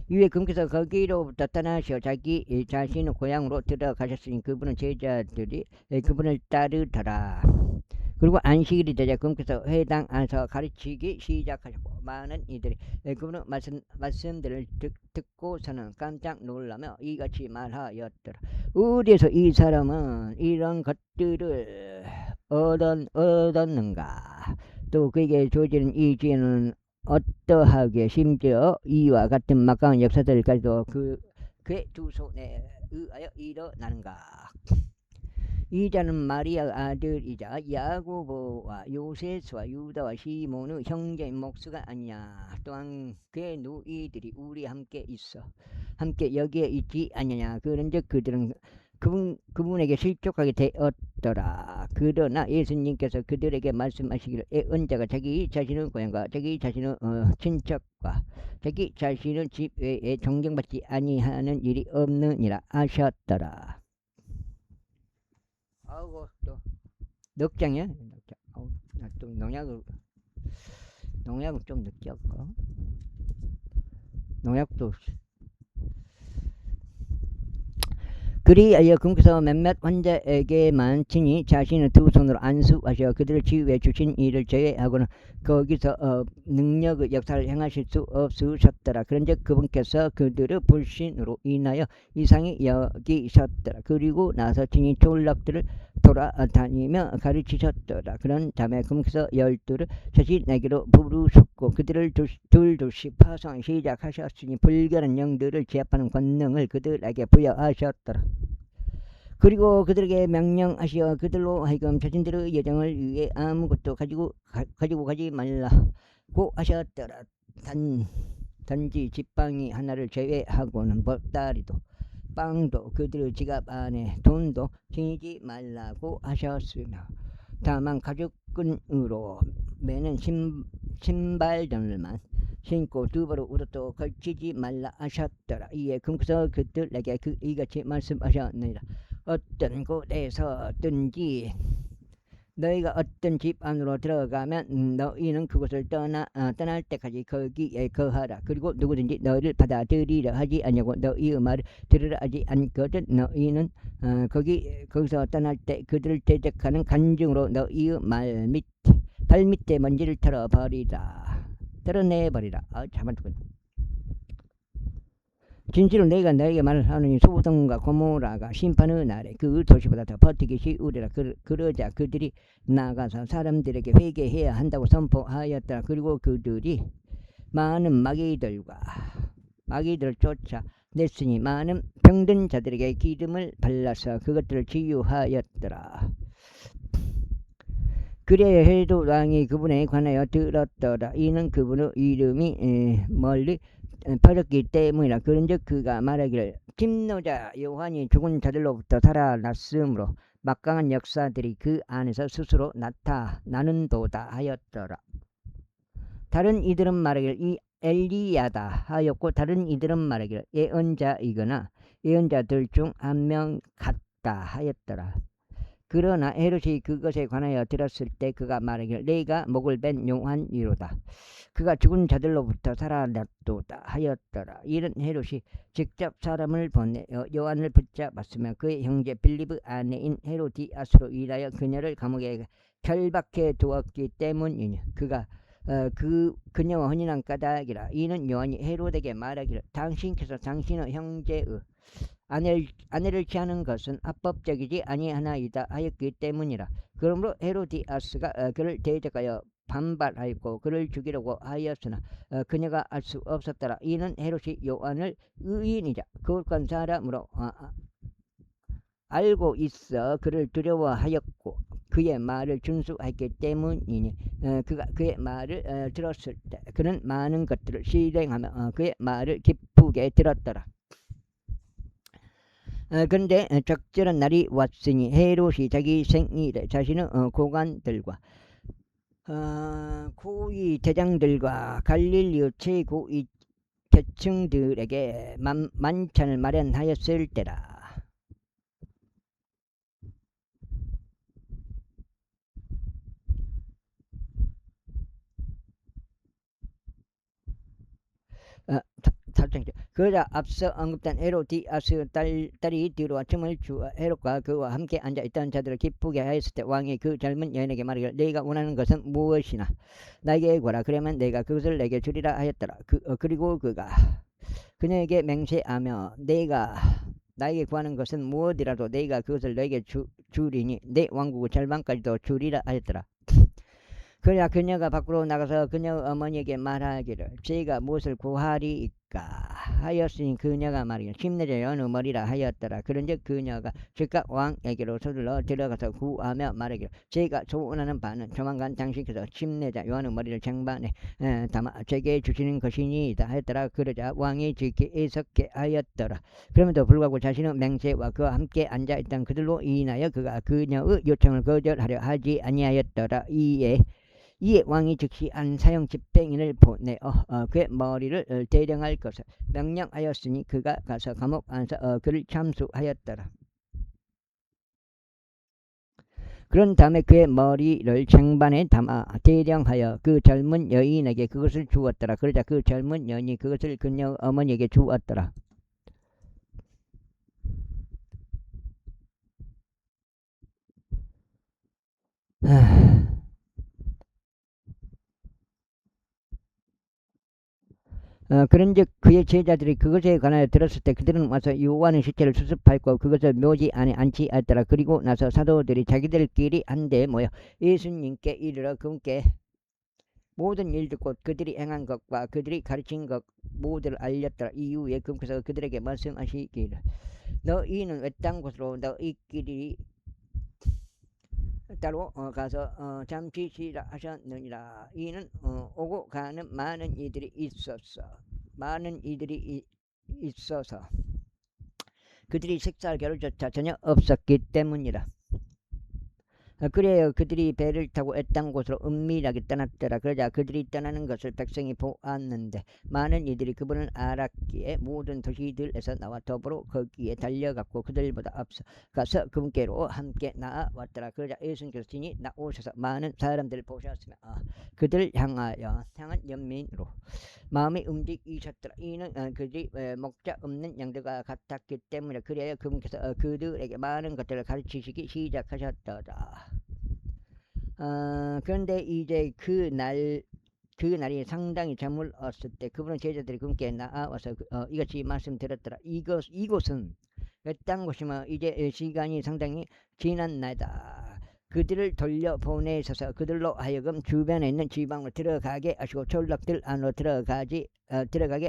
S1: 이후에 금께서 거기로부터 떠나시어 자기 자신의 고향으로 들어가셨으니 그분은 제자들이 그분을 따르더라. 그리고 안식일이 되자 금께서 회당 안에서 가르치기 시작하셨고 많은 이들이 그분의 말씀들을 듣고서는 깜짝 놀라며 이같이 말하였더라. 어디에서 이 사람은 이런 것들을 얻었는가. 또 그에게 주어지는 이 지혜는 어떠하게 심지어 이와 같은 막강한 역사들까지도 그의 두 손에 의하여 일어나는가. 이 자는 마리아 아들이자 야고보와 요세스와 유다와 시몬의 형제인 목수가 아니냐. 또한 그의 누이들이 우리 함께 여기에 있지 않느냐. 그런즉 그들은 그분에게 실족하게 되었더라. 그러나 예수님께서 그들에게 말씀하시기를 애언자가 자기 자신의 고향과 자기 자신의 친척과 자기 자신의 집 외에 존경받지 아니하는 일이 없느니라 하셨더라. 아이고 또 넉장이야. 또 농약을 좀 느꼈고 농약도 그리하여 금께서 몇몇 환자에게만 친히 자신의 두 손으로 안수하셔 그들을 치유해 주신 이를 제외하고는 거기서 능력의 역사를 행하실 수 없으셨더라. 그런즉 그분께서 그들의 불신으로 인하여 이상히 여기셨더라. 그리고 나서 친히 졸락들을 돌아다니며 가르치셨더라. 그런 다음에 금께서 12를 자신에게로 부르셨고 그들을 둘둘씩 파송하기 시작하셨으니 불결한 영들을 제압하는 권능을 그들에게 부여하셨더라. 그리고 그들에게 명령하시어 그들로 하여금 자신들의 여정을 위해 아무것도 가지고 가지 말라고 하셨더라. 단지 지팡이 하나를 제외하고는 보따리도 빵도 그들의 지갑 안에 돈도 지니지 말라고 하셨으며 다만 가죽끈으로 매는 신발들만 신고 두벌의 옷도 걸치지 말라 하셨더라. 이에 금께서 그들에게 이같이 말씀하셨느니라. 어떤 곳에서든지 너희가 어떤 집 안으로 들어가면 너희는 그곳을 떠날 때까지 거기에 거하라. 그리고 누구든지 너희를 받아들이려 하지 않냐고 너희의 말을 들으라 하지 않거든 너희는 거기서 떠날 때 그들을 대적하는 간증으로 너희의 발 밑에 먼지를 털어내버리라. 잠깐만. 진실로 내가 너에게 말을 하느니 소돔과 고모라가 심판의 날에 그 도시보다 더 버티기 쉬우리라. 그러자 그들이 나가서 사람들에게 회개해야 한다고 선포하였더라. 그리고 그들이 많은 마귀들을 쫓아냈으니 많은 병든 자들에게 기름을 발라서 그것들을 치유하였더라. 그래야 헤롯 왕이 그분에 관하여 들었더라. 이는 그분의 이름이 멀리 퍼졌기 때문이라. 그런즉 그가 말하기를 침노자 요한이 죽은 자들로부터 살아났으므로 막강한 역사들이 그 안에서 스스로 나타나는도다 하였더라. 다른 이들은 말하기를 이 엘리야다 하였고 다른 이들은 말하기를 예언자이거나 예언자들 중 한 명 같다 하였더라. 그러나 헤롯이 그것에 관하여 들었을 때 그가 말하기를 내가 목을 벤 용한이로다. 그가 죽은 자들로부터 살아났도다 하였더라. 이는 헤롯이 직접 사람을 보내어 요한을 붙잡았으며 그의 형제 빌립의 아내인 헤로디아스로 인하여 그녀를 감옥에 결박해 두었기 때문이니 그가 그녀와 혼인한 까닭이라. 이는 요한이 헤롯에게 말하기를 당신께서 당신의 형제의 아내를 취하는 것은 합법적이지 아니하나이다 하였기 때문이라. 그러므로 헤로디아스가 그를 대적하여 반발하였고 그를 죽이려고 하였으나 그녀가 알 수 없었더라. 이는 헤롯이 요한을 의인이자 거룩한 사람으로 알고 있어 그를 두려워하였고 그의 말을 준수했기 때문이니 그가 그의 말을 들었을 때 그는 많은 것들을 실행하며 그의 말을 기쁘게 들었더라. 그런데 적절한 날이 왔으니 헤롯이 자기 생일에 자신의 고관들과 고위 대장들과 갈릴리 최고위 계층들에게 만찬을 마련하였을 때라. 그러자 앞서 언급된 헤로디아스 딸이 들어와 춤을 추어 헤롯과 그와 함께 앉아있던 자들을 기쁘게 하였을 때 왕이 그 젊은 여인에게 말하기를 내가 원하는 것은 무엇이나 나에게 구하라. 그러면 내가 그것을 내게 주리라 하였더라. 그리고 그가 그녀에게 맹세하며 내가 나에게 구하는 것은 무엇이라도 내가 그것을 너에게 주리니 내 왕국의 절반까지도 주리라 하였더라. 그러나 그녀가 밖으로 나가서 그녀 어머니에게 말하기를 제가 무엇을 구하리이까 하였으니 그녀가 말하기를 침례자 요한의 머리라 하였더라. 그런즉 그녀가 즉각 왕에게로 서둘러 들어가서 구하며 말하기를 제가 소원하는 바는 조만간 당신께서 침례자 요한의 머리를 쟁반에 담아 제게 주시는 것이니이다 하였더라. 그러자 왕이 지키 애석해 하였더라. 그럼에도 불구하고 자신의 맹세와 그와 함께 앉아있던 그들로 인하여 그가 그녀의 요청을 거절하려 하지 아니하였더라. 이에 왕이 즉시 안사형 집행인을 보내어 그의 머리를 대령할 것을 명령하였으니 그가 가서 감옥 안에서 그를 참수하였더라. 그런 다음에 그의 머리를 쟁반에 담아 대령하여 그 젊은 여인에게 그것을 주었더라. 그러자 그 젊은 여인이 그것을 그녀 어머니에게 주었더라. 그런즉 그의 제자들이 그것에 관하여 들었을 때 그들은 와서 요한의 시체를 수습하였고 그것을 묘지 안에 안치하였더라. 그리고 나서 사도들이 자기들끼리 한데 모여 예수님께 이르러 그분께 모든 일들 곧 그들이 행한 것과 그들이 가르친 것 모두를 알렸더라. 이후에 그분께서 그들에게 말씀하시기를 너희는 외딴 곳으로 너희끼리 따로 가서 잠시 쉬라 하셨느니라. 이는 오고 가는 많은 이들이 있어서 그들이 식사할 겨를조차 전혀 없었기 때문이라. 그래요. 그들이 배를 타고 애딴 곳으로 은밀하게 떠났더라. 그러자 그들이 떠나는 것을 백성이 보았는데 많은 이들이 그분을 알았기에 모든 도시들에서 나와 더불어 거기에 달려갔고 그들보다 앞서 가서 그분께로 함께 나아왔더라. 그러자 예수님께서 친히 나오셔서 많은 사람들을 보셨으며 그들 향한 연민으로 마음이 움직이셨더라. 이는 그들이 목자 없는 양들과 같았기 때문에 그래야 그분께서 그들에게 많은 것들을 가르치시기 시작하셨더라. 그런데 이제 그날이 상당히 저물었을 때 그분은 제자들이 그분께 나와서 이같이 말씀드렸더라. 이곳은 외딴 곳이며 이제 시간이 상당히 지난 날이다. 그들을 돌려보내셔서 그들로 하여금 주변에 있는 지방으로 들어가게 하시고 촌락들 안으로 들어가게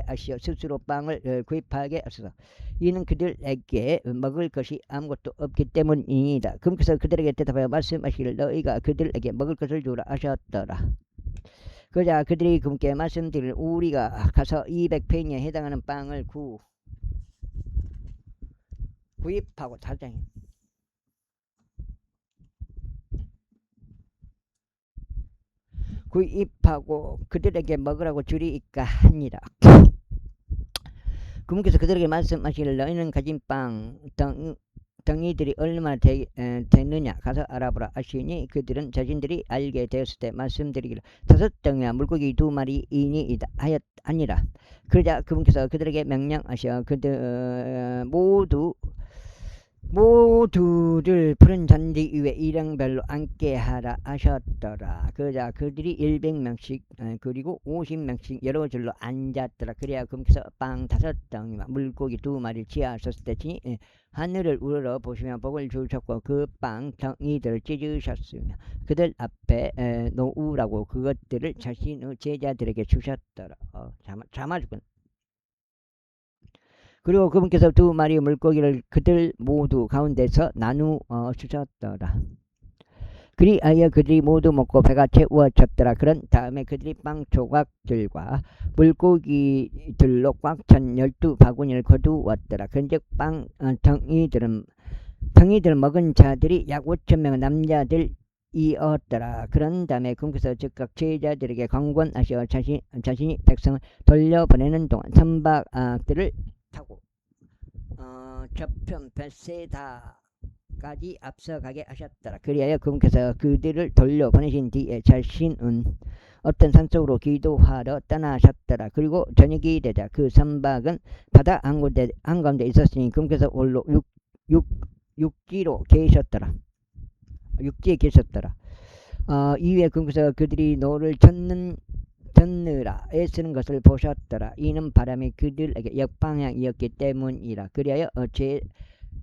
S1: 하시어 스스로 빵을 구입하게 하소서. 이는 그들에게 먹을 것이 아무것도 없기 때문이다. 그분께서 그들에게 대답하여 말씀하시기를 너희가 그들에게 먹을 것을 주라 하셨더라. 그러자 그들이 그분께 말씀드리기를 우리가 가서 200페니에 해당하는 빵을 구입하고 구입하고 그들에게 먹으라고 주리이까 하니라. 그분께서 그들에게 말씀하시기를 너희는 가진 빵 덩이들이 얼마나 되느냐 가서 알아보라 하시니 그들은 자신들이 알게 되었을 때 말씀드리기를 5덩이와 물고기 2마리이니 아니라. 그러자 그분께서 그들에게 명령하셔 그들 모두를 푸른 잔디 위에 일행별로 앉게 하라 하셨더라. 그러자 그들이 100명씩 그리고 50명씩 여러 줄로 앉았더라. 그래야 그분께서 빵 5덩이와 물고기 2마리를 취하셨을 때 하늘을 우러러 보시며 복을 주셨고 그 빵 덩이들을 찢으셨으며 그들 앞에 놓으라고 그것들을 자신의 제자들에게 주셨더라. 잠아주군. 그리고 그분께서 2마리 물고기를 그들 모두 가운데서 나누어 주셨더라. 그리하여 그들이 모두 먹고 배가 채워졌더라. 그런 다음에 그들이 빵 조각들과 물고기들로 꽉 찬 12바구니를 거두었더라. 그런즉 빵 덩이들을 먹은 자들이 약 5,000명 남자들이었더라. 그런 다음에 그분께서 즉각 제자들에게 강권하시어 자신이 백성을 돌려보내는 동안 선박들을 타고 저편 베세다까지 앞서가게 하셨더라. 그리하여 그분께서 그들을 돌려보내신 뒤에 자신은 어떤 산속으로 기도하러 떠나셨더라. 그리고 저녁이 되자 그 선박은 바다 한가운데 있었으니 그분께서 홀로 육지에 계셨더라. 이후에 그분께서 그들이 노를 젓느라 애쓰는 것을 보셨더라. 이는 바람이 그들에게 역방향이었기 때문이라. 그리하여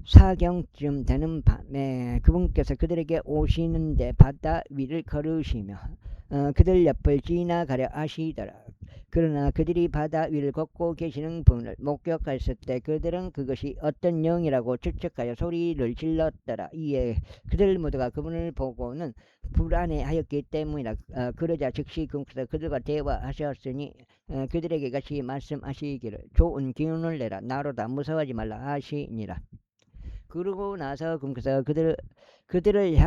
S1: 제4경쯤 되는 밤에 그분께서 그들에게 오시는데 바다 위를 걸으시며 그들 옆을 지나가려 하시더라. 그러나 그들이 바다 위를 걷고 계시는 분을 목격하였을 때 그들은 그것이 어떤 영이라고 추측하여 소리를 질렀더라. 이에 그들 모두가 그분을 보고는 불안해하였기 때문이라. 그러자 즉시 그분께서 그들과 대화하셨으니 그들에게 같이 말씀하시기를 좋은 기운을 내라 나로다 무서워하지 말라 하시니라. 그러고 나서 그분께서 그들을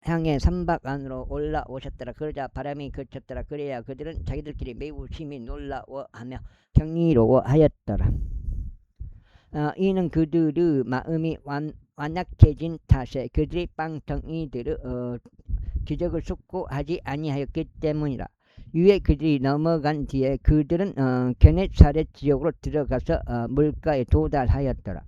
S1: 향해 선박 안으로 올라오셨더라. 그러자 바람이 그쳤더라. 그래야 그들은 자기들끼리 매우 심히 놀라워하며 경이로워하였더라. 이는 그들의 마음이 완악해진 탓에 그들이 빵 덩이들의 기적을 숙고하지 아니하였기 때문이라. 위에 그들이 넘어간 뒤에 그들은 게네사렛 지역으로 들어가서 물가에 도달하였더라.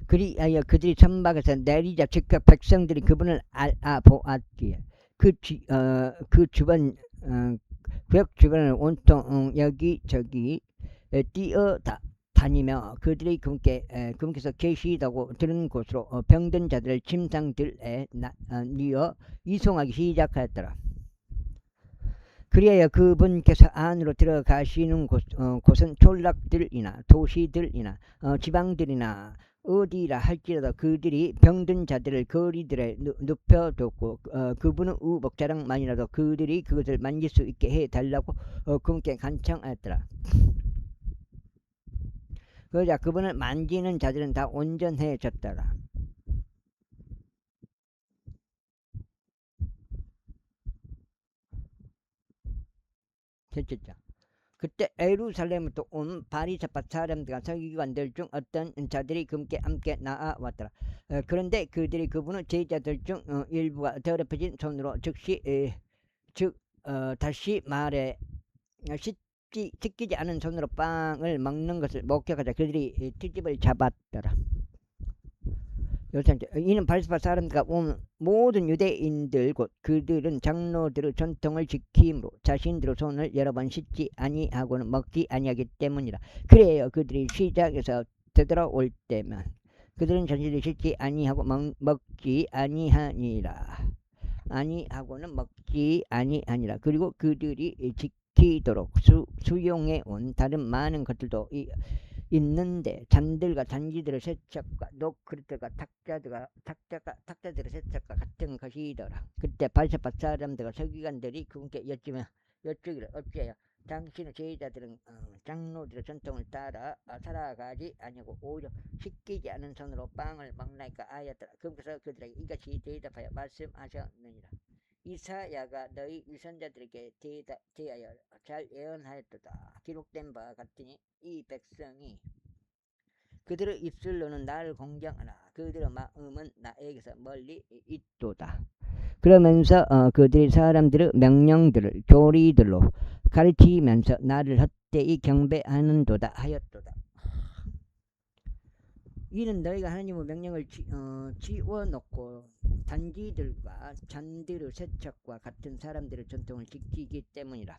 S1: 그리하여 그들이 선박에서 내리자 즉각 백성들이 그분을 알아보았기에 그 주변 구역 주변을 온통 여기저기 뛰어다니며 그들이 그분께서 계시다고 들은 곳으로 병든 자들을 침상들에 뉘어 이송하기 시작하였더라. 그리하여 그분께서 안으로 들어가시는 곳은 촌락들이나 도시들이나 지방들이나 어디라 할지라도 그들이 병든 자들을 거리들에 눕혀뒀고 그분은 우복자랑만이라도 그들이 그것을 만질 수 있게 해달라고 그분께 간청하였더라. 그러자 그분을 만지는 자들은 다 온전해졌더라. 됐죠? 그때 예루살렘부터 온 바리새파 사람들과 서기관들 중 어떤 자들이 그분께 함께 나아왔더라. 그런데 그들이 그분의 제자들 중 일부가 더럽혀진 손으로 다시 말해 씻기지 않은 손으로 빵을 먹는 것을 목격하자 그들이 트집을 잡았더라. 이는 바리새파 사람들과 모든 유대인들 곧 그들은 장로들의 전통을 지킴으로 자신들의 손을 여러 번 씻지 아니하고는 먹지 아니하기 때문이라. 그래요 그들이 시작에서 되돌아올 때만 그들은 자신들이 씻지 아니하고 먹지 아니하고는 먹지 아니하니라. 그리고 그들이 지키도록 수용해 온 다른 많은 것들도 있는데 잔들과 잔지들의 세척과 녹그릇들과 탁자들의 세척과 같은 것이더라. 그때 바리새파 사람들과 서기관들이 그분께 여쭈기를 어찌하여 당신의 제자들은 장로들의 전통을 따라 살아가지 아니하고 오히려 씻기지 않은 손으로 빵을 먹나이까 하였더라. 그분께서 그들에게 이같이 대답하여 말씀하셨느니라. 이사야가 너희 유선자들에게 대하여 잘 예언하였도다. 기록된 바와 같으니 이 백성이 그들의 입술로는 나를 공경하나 그들의 마음은 나에게서 멀리 있도다. 그러면서 그들이 사람들의 명령들을 교리들로 가르치면서 나를 헛되이 경배하는도다 하였도다. 이는 너희가 하나님의 명령을 지워놓고 단지들과 잔들의 세척과 같은 사람들의 전통을 지키기 때문이라.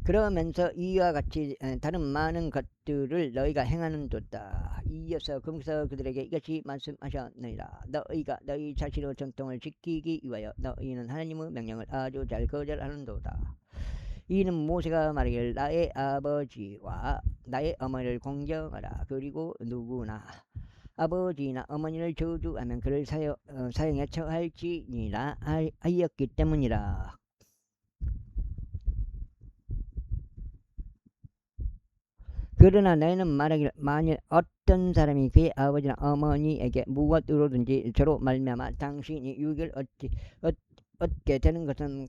S1: 그러면서 이와 같이 다른 많은 것들을 너희가 행하는도다. 이어서 거기서 그들에게 이같이 말씀하셨느니라. 너희가 너희 자신의 전통을 지키기 위하여 너희는 하나님의 명령을 아주 잘 거절하는도다. 이는 모세가 말하길 나의 아버지와 나의 어머니를 공경하라. 그리고 누구나 아버지나 어머니를 저주하면 그를 사형에 처할지니라 하였기 때문이라. 그러나 너희는 말하기를 만일 어떤 사람이 그의 아버지나 어머니에게 무엇으로든지 저로 말미암아 당신이 유익을 얻게 되는 것은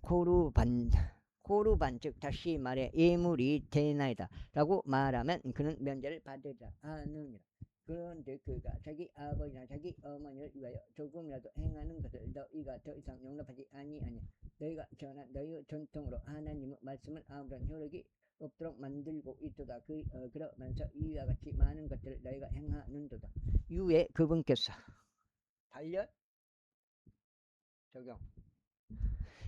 S1: 고루반 즉 다시 말해 예물이 되나이다 라고 말하면 그는 면제를 받으리라 하느니라. 그런데 그가 자기 아버지나 자기 어머니를 위하여 조금이라도 행하는 것을 너희가 더 이상 용납하지 아니하냐. 너희가 전한 너희의 전통으로 하나님의 말씀을 아무런 효력이 없도록 만들고 있도다. 그러면서 이와 같이 많은 것들을 너희가 행하는도다. 이후에 그분께서 단련 적용.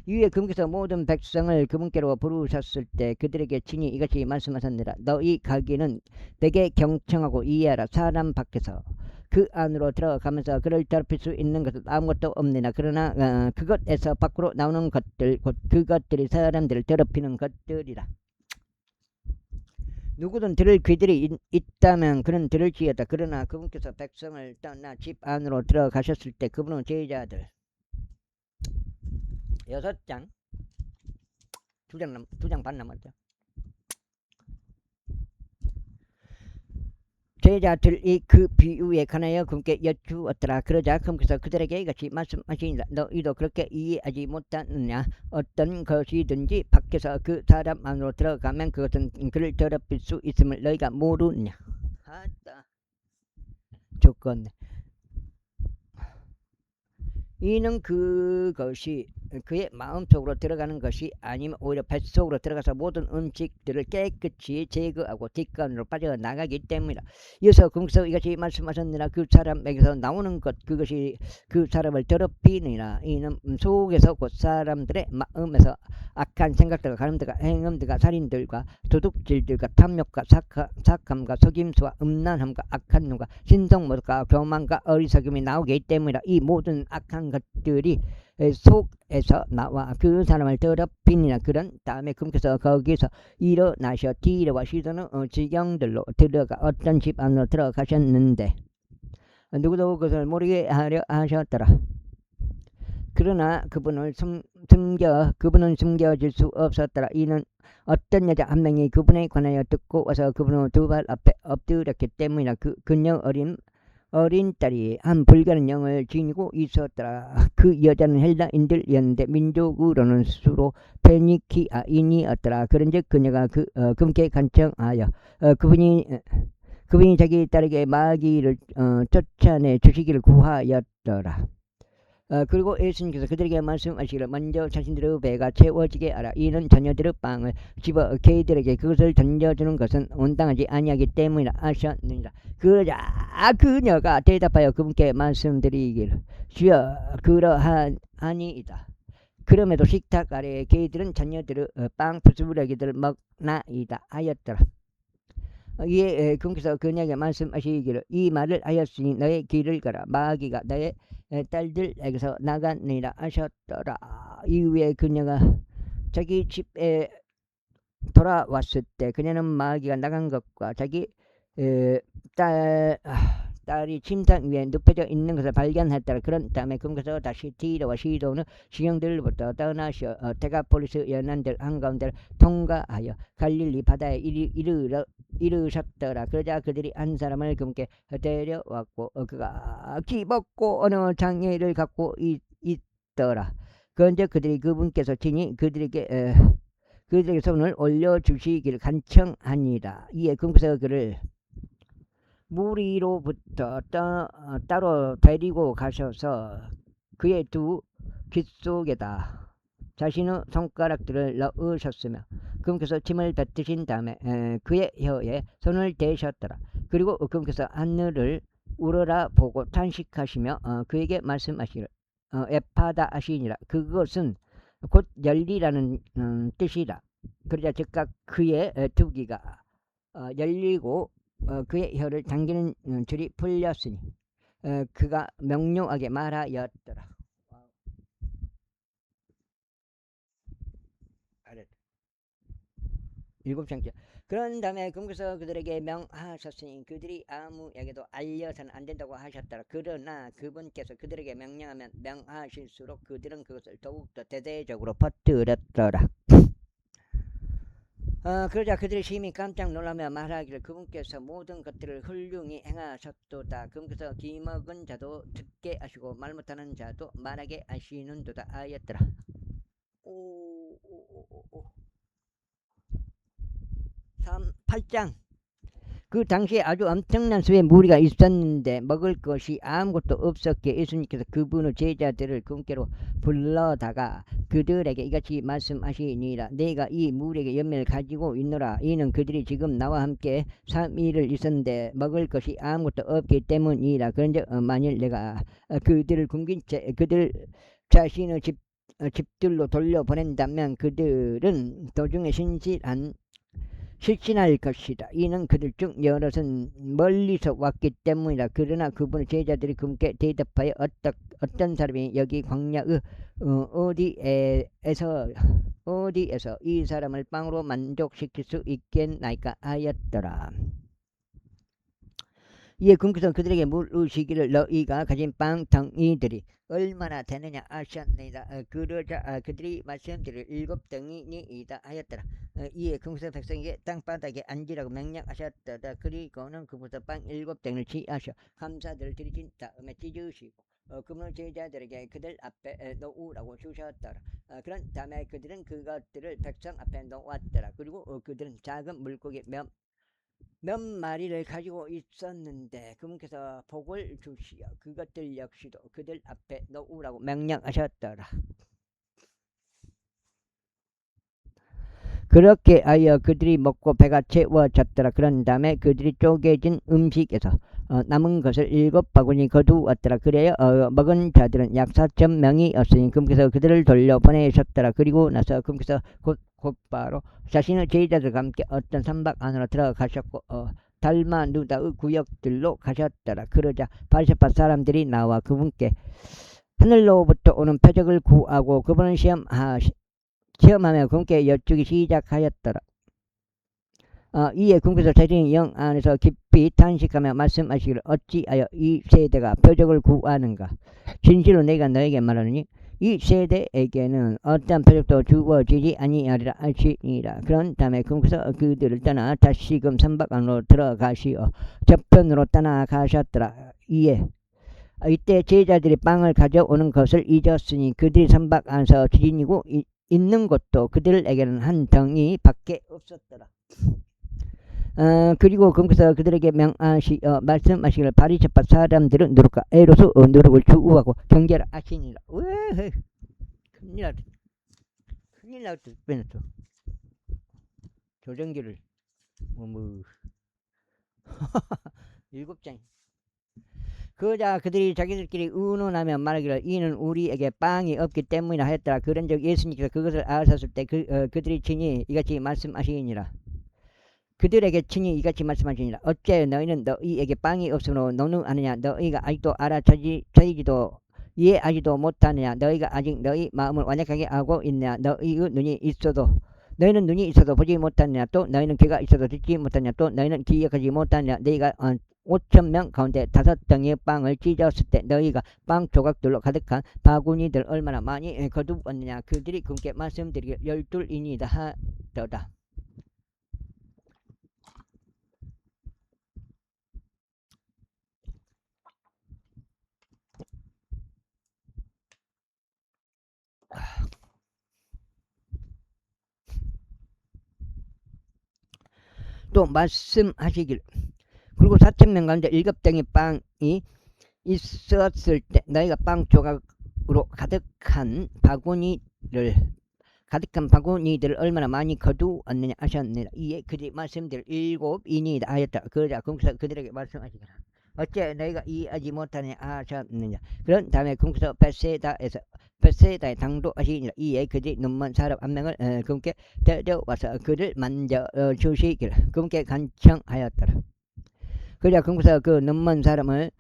S1: 이후에 그분께서 모든 백성을 그분께로 부르셨을 때 그들에게 친히 이같이 말씀하셨느니라. 너희 가기는 되게 경청하고 이해하라. 사람 밖에서 그 안으로 들어가면서 그를 더럽힐 수 있는 것은 아무것도 없느니라. 그러나 그것에서 밖으로 나오는 것들 곧 그것들이 사람들을 더럽히는 것들이라. 누구든 들을 귀들이 있다면 그는 들을지어다. 그러나 그분께서 백성을 떠나 집 안으로 들어가셨을 때 그분은 제자들 6장 2장 반 남았죠. 제자들이 그 비유에 관하여 그분께 여쭈었더라. 그러자 그분께서 그들에게 이같이 말씀하시니라. 너희도 그렇게 이해하지 못하느냐. 어떤 것이든지 밖에서 그 사람 안으로 들어가면 그것은 그를 더럽힐 수 있음을 너희가 모르느냐. 아따 좋겠네. 이는 그것이 그의 마음속으로 들어가는 것이 아니면 오히려 뱃속으로 들어가서 모든 음식들을 깨끗이 제거하고 뒷간으로 빠져나가기 때문이다. 이어서 그분께서 이같이 말씀하셨느니라. 그 사람에게서 나오는 것 그것이 그 사람을 더럽히느니라. 이는 속에서 곧 사람들의 마음에서 악한 생각들과 가늠들과 행음들과 살인들과 도둑질들과 탐욕과 착함과 속임수와 음란함과 악한 눈과 신성모독과 교만과 어리석음이 나오기 때문이다. 이 모든 악한 것들이 속에서 나와 그 사람을 더럽히니라. 그런 다음에 그분께서 거기서 일어나셔 디르와 시도는 지경들로 들어가 어떤 집 안으로 들어가셨는데 누구도 그것을 모르게 하려 하셨더라. 그러나 그분은 숨겨질 수 없었더라. 이는 어떤 여자 한 명이 그분에 관하여 듣고 와서 그분의 두 발 앞에 엎드렸기 때문이라. 그녀 어린 딸이 한 불가는 영을 지니고 있었더라. 그 여자는 헬라인들이었는데 민족으로는 수로 페니키아인이었더라. 그런즉 그녀가 그분께 간청하여 그분이 자기 딸에게 마귀를 쫓아내 주시기를 구하였더라. 그리고 예수님께서 그들에게 말씀하시기를 먼저 자신들의 배가 채워지게 하라. 이는 자녀들의 빵을 집어 개들에게 그것을 던져주는 것은 온당하지 아니하기 때문이라 하셨느니라. 그러자 그녀가 대답하여 그분께 말씀드리기를 주여 그러하니이다. 그럼에도 식탁 아래에 개들은 자녀들의 빵 부스러기들을 먹나이다 하였더라. 이에 그분께서 그녀에게 말씀하시기를 이 말을 하였으니 너의 길을 가라. 마귀가 너의 딸들에게서 나가니라 하셨더라. 이후에 그녀가 자기 집에 돌아왔을 때 그녀는 마귀가 나간 것과 자기 딸이 침상 위에 눕혀져 있는 것을 발견했더라. 그런 다음에 그분께서 다시 디르와 시도는 지경들로부터 떠나셔 데가폴리스 연안들 한가운데를 통과하여 갈릴리 바다에 이르셨더라. 그러자 그들이 한 사람을 그분께 데려왔고 그가 기벗고 어느 장애를 갖고 하였더라. 그런즉 그들이 그분께서 친히 그들에게 손을 올려주시기를 간청하니라. 이에 금께서 그를 무리로부터 따로 데리고 가셔서 그의 두 귓속에다 자신의 손가락들을 넣으셨으며 금께서 침을 뱉으신 다음에 그의 혀에 손을 대셨더라. 그리고 금께서 하늘을 우러라 보고 탄식하시며 그에게 말씀하시기를 에파다 하시니라. 그것은 곧 열리라는 뜻이라. 그러자 즉각 그의 두 귀가 열리고 그의 혀를 당기는 줄이 풀렸으니 그가 명료하게 말하였더라. 일곱 장째. 그런 다음에 금께서 그들에게 명하셨으니 그들이 아무에게도 알려서는 안 된다고 하셨더라. 그러나 그분께서 그들에게 명하실수록 그들은 그것을 더욱더 대대적으로 퍼뜨렸더라. 그러자 그들이 심히 깜짝 놀라며 말하기를 그분께서 모든 것들을 훌륭히 행하셨도다. 그분께서 귀먹은 자도 듣게 하시고 말 못하는 자도 말하게 하시는도다 하였더라. 8장. 그 당시에 아주 엄청난 수의 무리가 있었는데 먹을 것이 아무것도 없었기에 예수님께서 그분의 제자들을 그분께로 불러다가 그들에게 이같이 말씀하시니라. 내가 이 무리에게 열매를 가지고 있노라. 이는 그들이 지금 나와 함께 3일을 있었는데 먹을 것이 아무것도 없기 때문이라. 그런즉 만일 내가 그들을 굶긴 채 그들 자신의 집들로 돌려보낸다면 그들은 도중에 실신할 것이다. 이는 그들 중 여럿은 멀리서 왔기 때문이다. 그러나 그분의 제자들이 그분께 대답하여 어떤 사람이 여기 광야의 어디에서 이 사람을 빵으로 만족시킬 수 있겠나이까 하였더라. 이에 금께서 그들에게 물으시기를 너희가 가진 빵 덩이들이 얼마나 되느냐 하셨나이다. 그러자 그들이 말씀드릴 7덩이니이다 하였더라. 이에 금께서 백성에게 땅바닥에 앉으라고 명령하셨더라. 그리고는 그부터 빵 7덩이를 취하셔 감사들을 드리신 다음에 찢으시고 그분의 제자들에게 그들 앞에 놓으라고 주셨더라. 그런 다음에 그들은 그것들을 백성 앞에 놓았더라. 그리고 그들은 작은 물고기 몇 마리를 가지고 있었는데 그분께서 복을 주시어 그것들 역시도 그들 앞에 놓으라고 명령하셨더라. 그렇게 하여 그들이 먹고 배가 채워졌더라. 그런 다음에 그들이 쪼개진 음식에서 남은 것을 7바구니 거두었더라. 그래야 먹은 자들은 약 4,000명이었으니 금께서 그들을 돌려보내셨더라. 그리고 나서 금께서 곧바로 자신의 제자들과 함께 어떤 산박 안으로 들어가셨고 달마누다의 구역들로 가셨더라. 그러자 바리새파 사람들이 나와 그분께 하늘로부터 오는 표적을 구하고 그분을 시험하며 그분께 여쭈기 시작하였더라. 이에 그분께서 자신의 영 안에서 깊이 탄식하며 말씀하시기를 어찌하여 이 세대가 표적을 구하는가. 진실로 내가 너에게 말하노니 이 세대에게는 어떤 표적도 주어지지 아니하리라 하시니라. 그런 다음에 그분께서 그들을 떠나 다시금 선박 안으로 들어가시어 저편으로 떠나가셨더라. 이때 제자들이 빵을 가져오는 것을 잊었으니 그들이 선박 안에서 지니고 있는 것도 그들에게는 한 덩이 밖에 없었더라. 그리고 그분께서 그들에게 말씀하시기를 바리새파 사람들은 누룩과 에로스 누룩을 주우하고 경계를 하시니라. 왜 큰일 났다 또 조정기를 7장. 그러자 그들이 자기들끼리 의논하며 말하기를 이는 우리에게 빵이 없기 때문이라 하였더라. 그런즉 예수님께서 그것을 아셨을 때 그들이 친히 이같이 말씀하시니라. 그들에게 친히 이같이 말씀하시니라. 어째 너희는 너희에게 빵이 없으므로 노느하느냐. 너희가 아직도 알아차리지도 이해하지도 못하느냐. 너희가 아직 너희 마음을 완약하게 하고 있느냐. 너희는 눈이 있어도 보지 못하느냐. 또 너희는 귀가 있어도 듣지 못하느냐. 또 너희는 기억하지 못하느냐. 너희가 5,000명 가운데 5덩이의 빵을 찢었을 때 너희가 빵 조각들로 가득한 바구니들 얼마나 많이 거두었느냐. 그들이 그분께 말씀드리기를 12이니이다 하더라. 또 말씀하시길. 그리고 4,000명 가운데 7덩이 빵이 있었을 때 너희가 빵 조각으로 가득한 바구니들을 얼마나 많이 거두었느냐 하셨느니라. 이에 그들이 말씀드릴 7인이다 하였다. 그러자 궁서 그들에게 말씀하시더라. 어째 너희가 이해하지 못하느냐 하셨느냐. 그런 다음에 궁서 베세다에 당도하시니라. 이에 그들이 눈먼 사람 한 명을 그분께 데려와서 그를 만져 주시기를 그분께 간청하였더라. 그러자 궁서 그 눈먼 사람을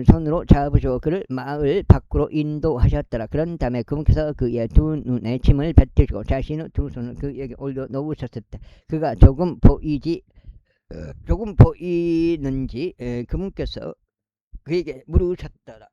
S1: 손으로 잡으시고 그를 마을 밖으로 인도하셨더라. 그런 다음에 그분께서 그의 두 눈에 침을 뱉으시고 자신의 두 손을 그에게 올려 놓으셨을 때 그가 조금 보이는지 그분께서 그에게 물으셨더라.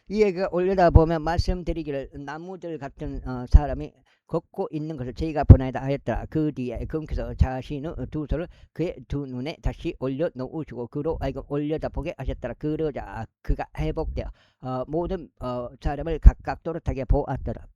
S1: 이에 그가 올려다보면 말씀드리기를 나무들 같은 사람이 걷고 있는 것을 저희가 보나이다 하였더라. 그 뒤에 그분께서 자신의 두 손을 그의 두 눈에 다시 올려 놓으시고 그로 하여금 올려다보게 하셨더라. 그러자 그가 회복되어 모든 사람을 각각 또렷하게 보았더라.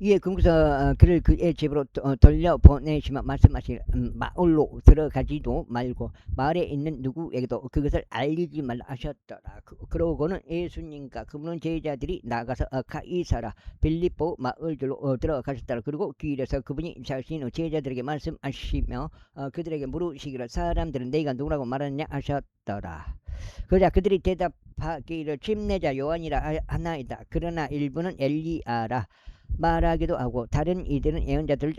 S1: 이에 그분께서 그를 그의 집으로 돌려보내시면 말씀하시길 마을로 들어가지도 말고 마을에 있는 누구에게도 그것을 알리지 말라 하셨더라. 그러고는 예수님과 그분의 제자들이 나가서 가이사라 빌립보 마을들로 들어가셨더라. 그리고 길에서 그분이 자신의 제자들에게 말씀하시며 그들에게 물으시기를 사람들은 너희가 누구라고 말하느냐 하셨더라. 그러자 그들이 대답하기를 침례자 요한이라 하나이다. 그러나 일부는 엘리야라 말하기도 하고 다른 이들은 예언자들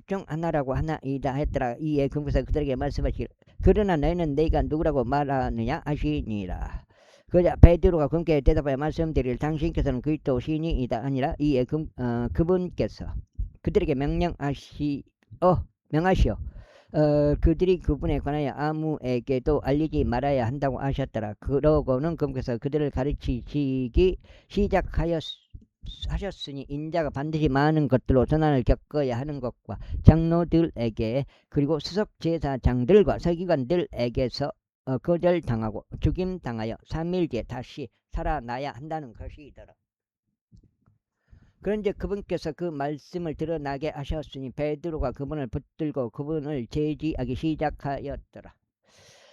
S1: 중 하나라고 하나이다 했더라. 이에 그분께서 그들에게 말씀하시기를 그러나 너희는 내가 누구라고 말하느냐 하시니라. 그러자 베드로가 그분께 대답하여 말씀드리길 당신께서는 그리스도 신이이다 아니라. 이에 그분께서 그들에게 명하시어 그들이 그분에 관하여 아무에게도 알리지 말아야 한다고 하셨더라. 그러고는 그분께서 그들을 가르치시기 하셨으니 인자가 반드시 많은 것들로 전환을 겪어야 하는 것과 장로들에게 그리고 수석제사장들과 서기관들에게서 거절당하고 죽임당하여 3일 뒤에 다시 살아나야 한다는 것이더라. 그런데 그분께서 그 말씀을 드러나게 하셨으니 베드로가 그분을 붙들고 그분을 제지하기 시작하였더라.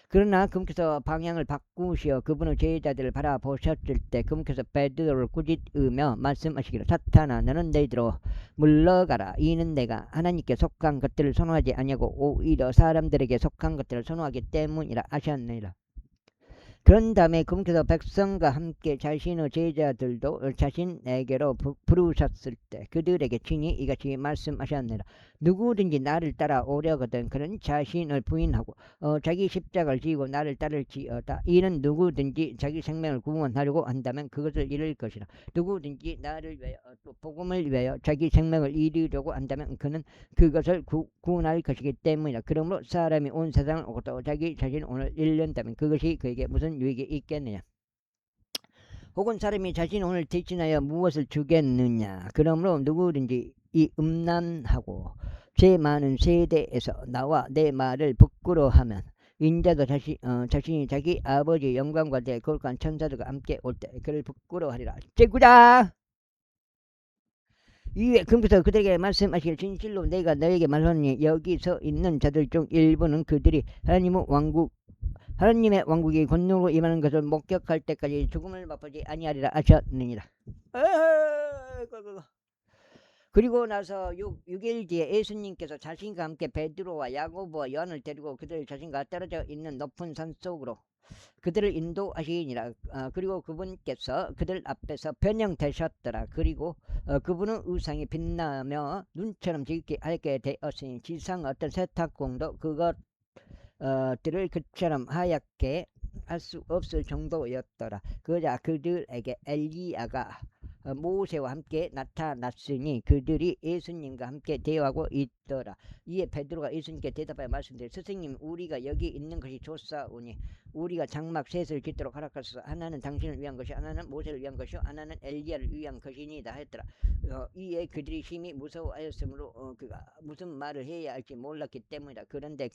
S1: 그러나 그분께서 방향을 바꾸시어 그분의 제자들을 바라보셨을 때 그분께서 베드로를 꾸짖으며 말씀하시기를 사탄아 너는 너희들로 물러가라. 이는 내가 하나님께 속한 것들을 선호하지 아니하고 오히려 사람들에게 속한 것들을 선호하기 때문이라 하셨느니라. 그런 다음에 그분께서 백성과 함께 자신의 제자들도 자신에게로 부르셨을 때 그들에게 친히 이같이 말씀하셨느니라. 누구든지 나를 따라오려거든 그는 자신을 부인하고 자기 십자가를 지고 나를 따를지어다. 이는 누구든지 자기 생명을 구원하려고 한다면 그것을 잃을 것이라. 누구든지 나를 위하여 또 복음을 위하여 자기 생명을 잃으려고 한다면 그는 그것을 구원할 것이기 때문이라. 그러므로 사람이 온 세상을 오고 또 자기 자신을 오늘 잃는다면 그것이 그에게 무슨 유익이 있겠느냐. 혹은 사람이 자신이 오늘 대신하여 무엇을 주겠느냐. 그러므로 누구든지 이 음란하고 죄 많은 세대에서 나와 내 말을 부끄러워하면 인자도 자신이 자기 아버지의 영광과 내 거룩한 천사들과 함께 올 때 그를 부끄러워하리라. 제구자. 이에 그분께서 그들에게 말씀하시기를 진실로 내가 너에게 말하노니 여기 서 있는 자들 중 일부는 그들이 하나님의 왕국이 권능으로 임하는 것을 목격할 때까지 죽음을 맛보지 아니하리라 하셨느니라. 그리고 나서 6일 뒤에 예수님께서 자신과 함께 베드로와 야고보와 요한을 데리고 그들 자신과 떨어져 있는 높은 산 속으로 그들을 인도하시니라. 그리고 그분께서 그들 앞에서 변형되셨더라. 그리고 그분의 의상이 빛나며 눈처럼 짙게 하얗게 되었으니 지상 어떤 세탁공도 그것들을 그처럼 하얗게 할 수 없을 정도였더라. 그러자 그들에게 엘리야가 모세와 함께 나타났으니 그들이 예수님과 함께 대화하고 있더라. 이에 베드로가 예수님께 대답하여 말씀드려 스승님 우리가 여기 있는 것이 좋사오니 우리가 장막 셋을 짓도록 하락하소서. 하나는 당신을 위한 것이 하나는 모세를 위한 것이요 하나는 엘리야를 위한 것이니이다 했더라. 이에 그들이 심히 무서워하였으므로 그가 무슨 말을 해야 할지 몰랐기 때문이다. 그런데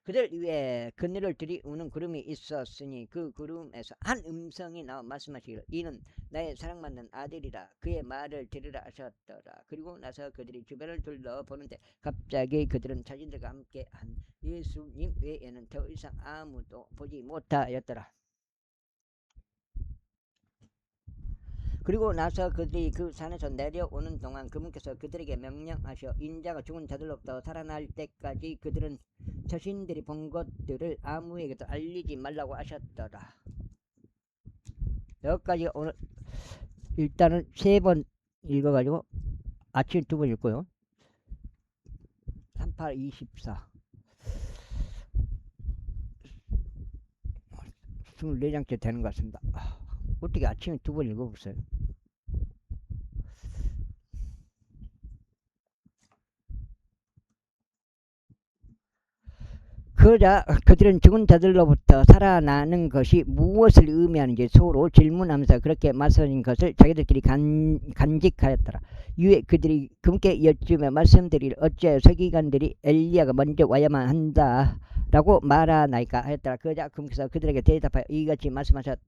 S1: 그들 위에 그늘을 들이우는 구름이 있었으니 그 구름에서 한 음성이 나와 말씀하시기를 이는 나의 사랑받는 아들이라 그의 말을 들으라 하셨더라. 그리고 나서 그들이 주변을 둘러보는데 갑자기 그들은 자신들과 함께 한 예수님 외에는 더 이상 아무도 보지 못하였더라. 그리고 나서 그들이 그 산에서 내려오는 동안 그분께서 그들에게 명령하셔 인자가 죽은 자들로부터 살아날 때까지 그들은 자신들이 본 것들을 아무에게도 알리지 말라고 하셨더라. 여기까지 오늘 일단은 3번 읽어가지고 아침 2번 읽고요. 38, 24 24장째 되는 것 같습니다. 어떻게 아침에 2번 읽어보세요. 그러자 그들은 죽은 자들로부터 살아나는 것이 무엇을 의미하는지 서로 질문하면서 그렇게 말씀하신 것을 자기들끼리 간직하였더라. 이에 그들이 그분께 여쭈며 말씀드리를 어찌하여 서기관들이 엘리야가 먼저 와야만 한다라고 말하나이까 하였더라. 그러자 그분께서 그들에게 대답하여 이같이 말씀하셨더라.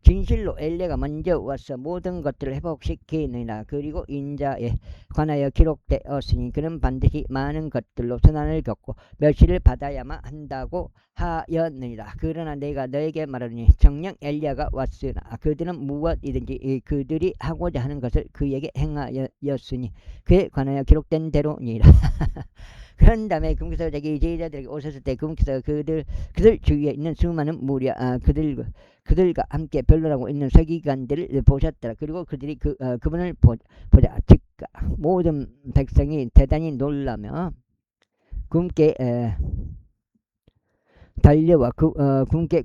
S1: 진실로 엘리야가 먼저 와서 모든 것들을 회복시키느니라. 그리고 인자에 관하여 기록되었으니 그는 반드시 많은 것들로 선한을 겪고 멸시를 받아야만 한다고 하였느니라. 그러나 내가 너에게 말하노니 정녕 엘리야가 왔으나 그들은 무엇이든지 그들이 하고자 하는 것을 그에게 행하였으니 그에 관하여 기록된 대로니라. 그런 다음에 그분께서 자기 제자들에게 오셨을 때 그분께서 그들 주위에 있는 수많은 무리 그들과 함께 변론하고 있는 서기관들을 보셨더라. 그리고 그들이 그분을 보자 즉각 모든 백성이 대단히 놀라며 그분께 달려와 그분께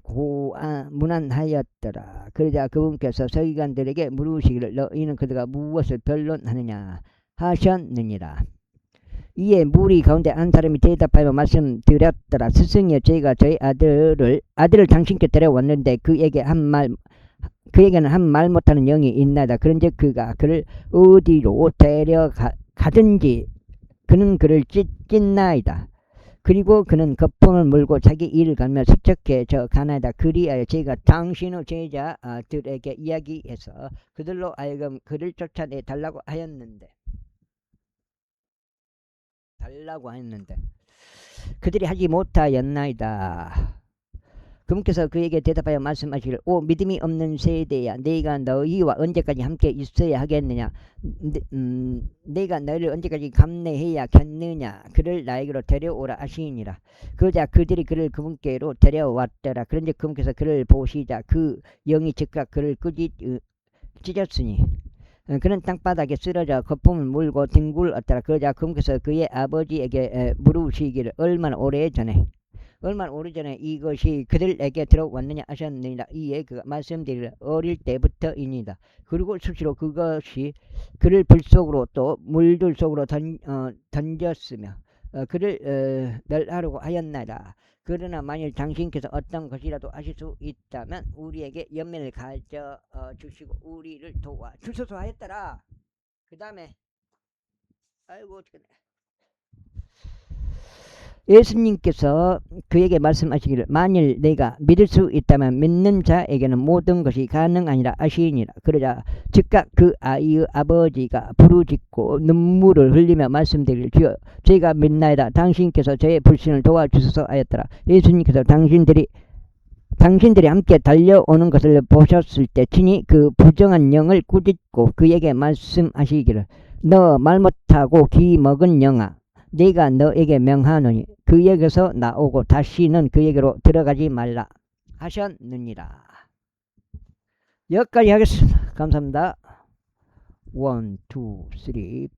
S1: 문안하였더라. 그러자 그분께서 서기관들에게 물으시기를 너희는 그들과 무엇을 변론하느냐 하셨느니라. 이에 무리 가운데 한 사람이 대답하여 말씀드렸더라. 스승이여 저희가 저희 아들을 당신께 데려왔는데 그에게는 한 말 못하는 영이 있나이다. 그런즉 그가 그를 어디로 데려가든지 그는 그를 찢나이다. 그리고 그는 거품을 물고 자기 일을 가며 수척해져 가나이다. 그리하여 저희가 당신의 제자들에게 이야기해서 그들로 하여금 그를 쫓아내 달라고 하였는데 그들이 하지 못하였나이다. 그분께서 그에게 대답하여 말씀하시기를 오 믿음이 없는 세대야 네가 너희와 언제까지 함께 있어야 하겠느냐 내가 너희를 언제까지 감내해야겠느냐 그를 나에게로 데려오라 하시니라. 그러자 그들이 그를 그분께로 데려왔더라. 그런데 그분께서 그를 보시자 그 영이 즉각 그를 찢었으니 그는 땅바닥에 쓰러져 거품을 물고 뒹굴었더라. 그러자 그분께서 그의 아버지에게 물으시기를 얼마나 오래전에 이것이 그들에게 들어왔느냐 하셨느니라. 이에 그가 말씀드리기를 어릴 때부터이니다. 그리고 수시로 그것이 그를 불 속으로 또 물들 속으로 던졌으며 그를 멸하려고 하였나이다. 그러나 만일 당신께서 어떤 것이라도 하실 수 있다면 우리에게 연민을 가져 주시고 우리를 도와 주소서 하였더라. 그 다음에 아이고 어떡하네. 예수님께서 그에게 말씀하시기를 만일 내가 믿을 수 있다면 믿는 자에게는 모든 것이 가능하니라 하시니라. 그러자 즉각 그 아이의 아버지가 부르짖고 눈물을 흘리며 말씀드리기를 주여 저희가 믿나이다. 당신께서 저의 불신을 도와주소서 하였더라. 예수님께서 당신들이 함께 달려오는 것을 보셨을 때 친히 그 부정한 영을 꾸짖고 그에게 말씀하시기를 너 말 못하고 귀 먹은 영아 내가 너에게 명하노니 그에게서 나오고 다시는 그에게로 들어가지 말라 하셨느니라. 여기까지 하겠습니다. 감사합니다. 1, 2, 3, 4, 1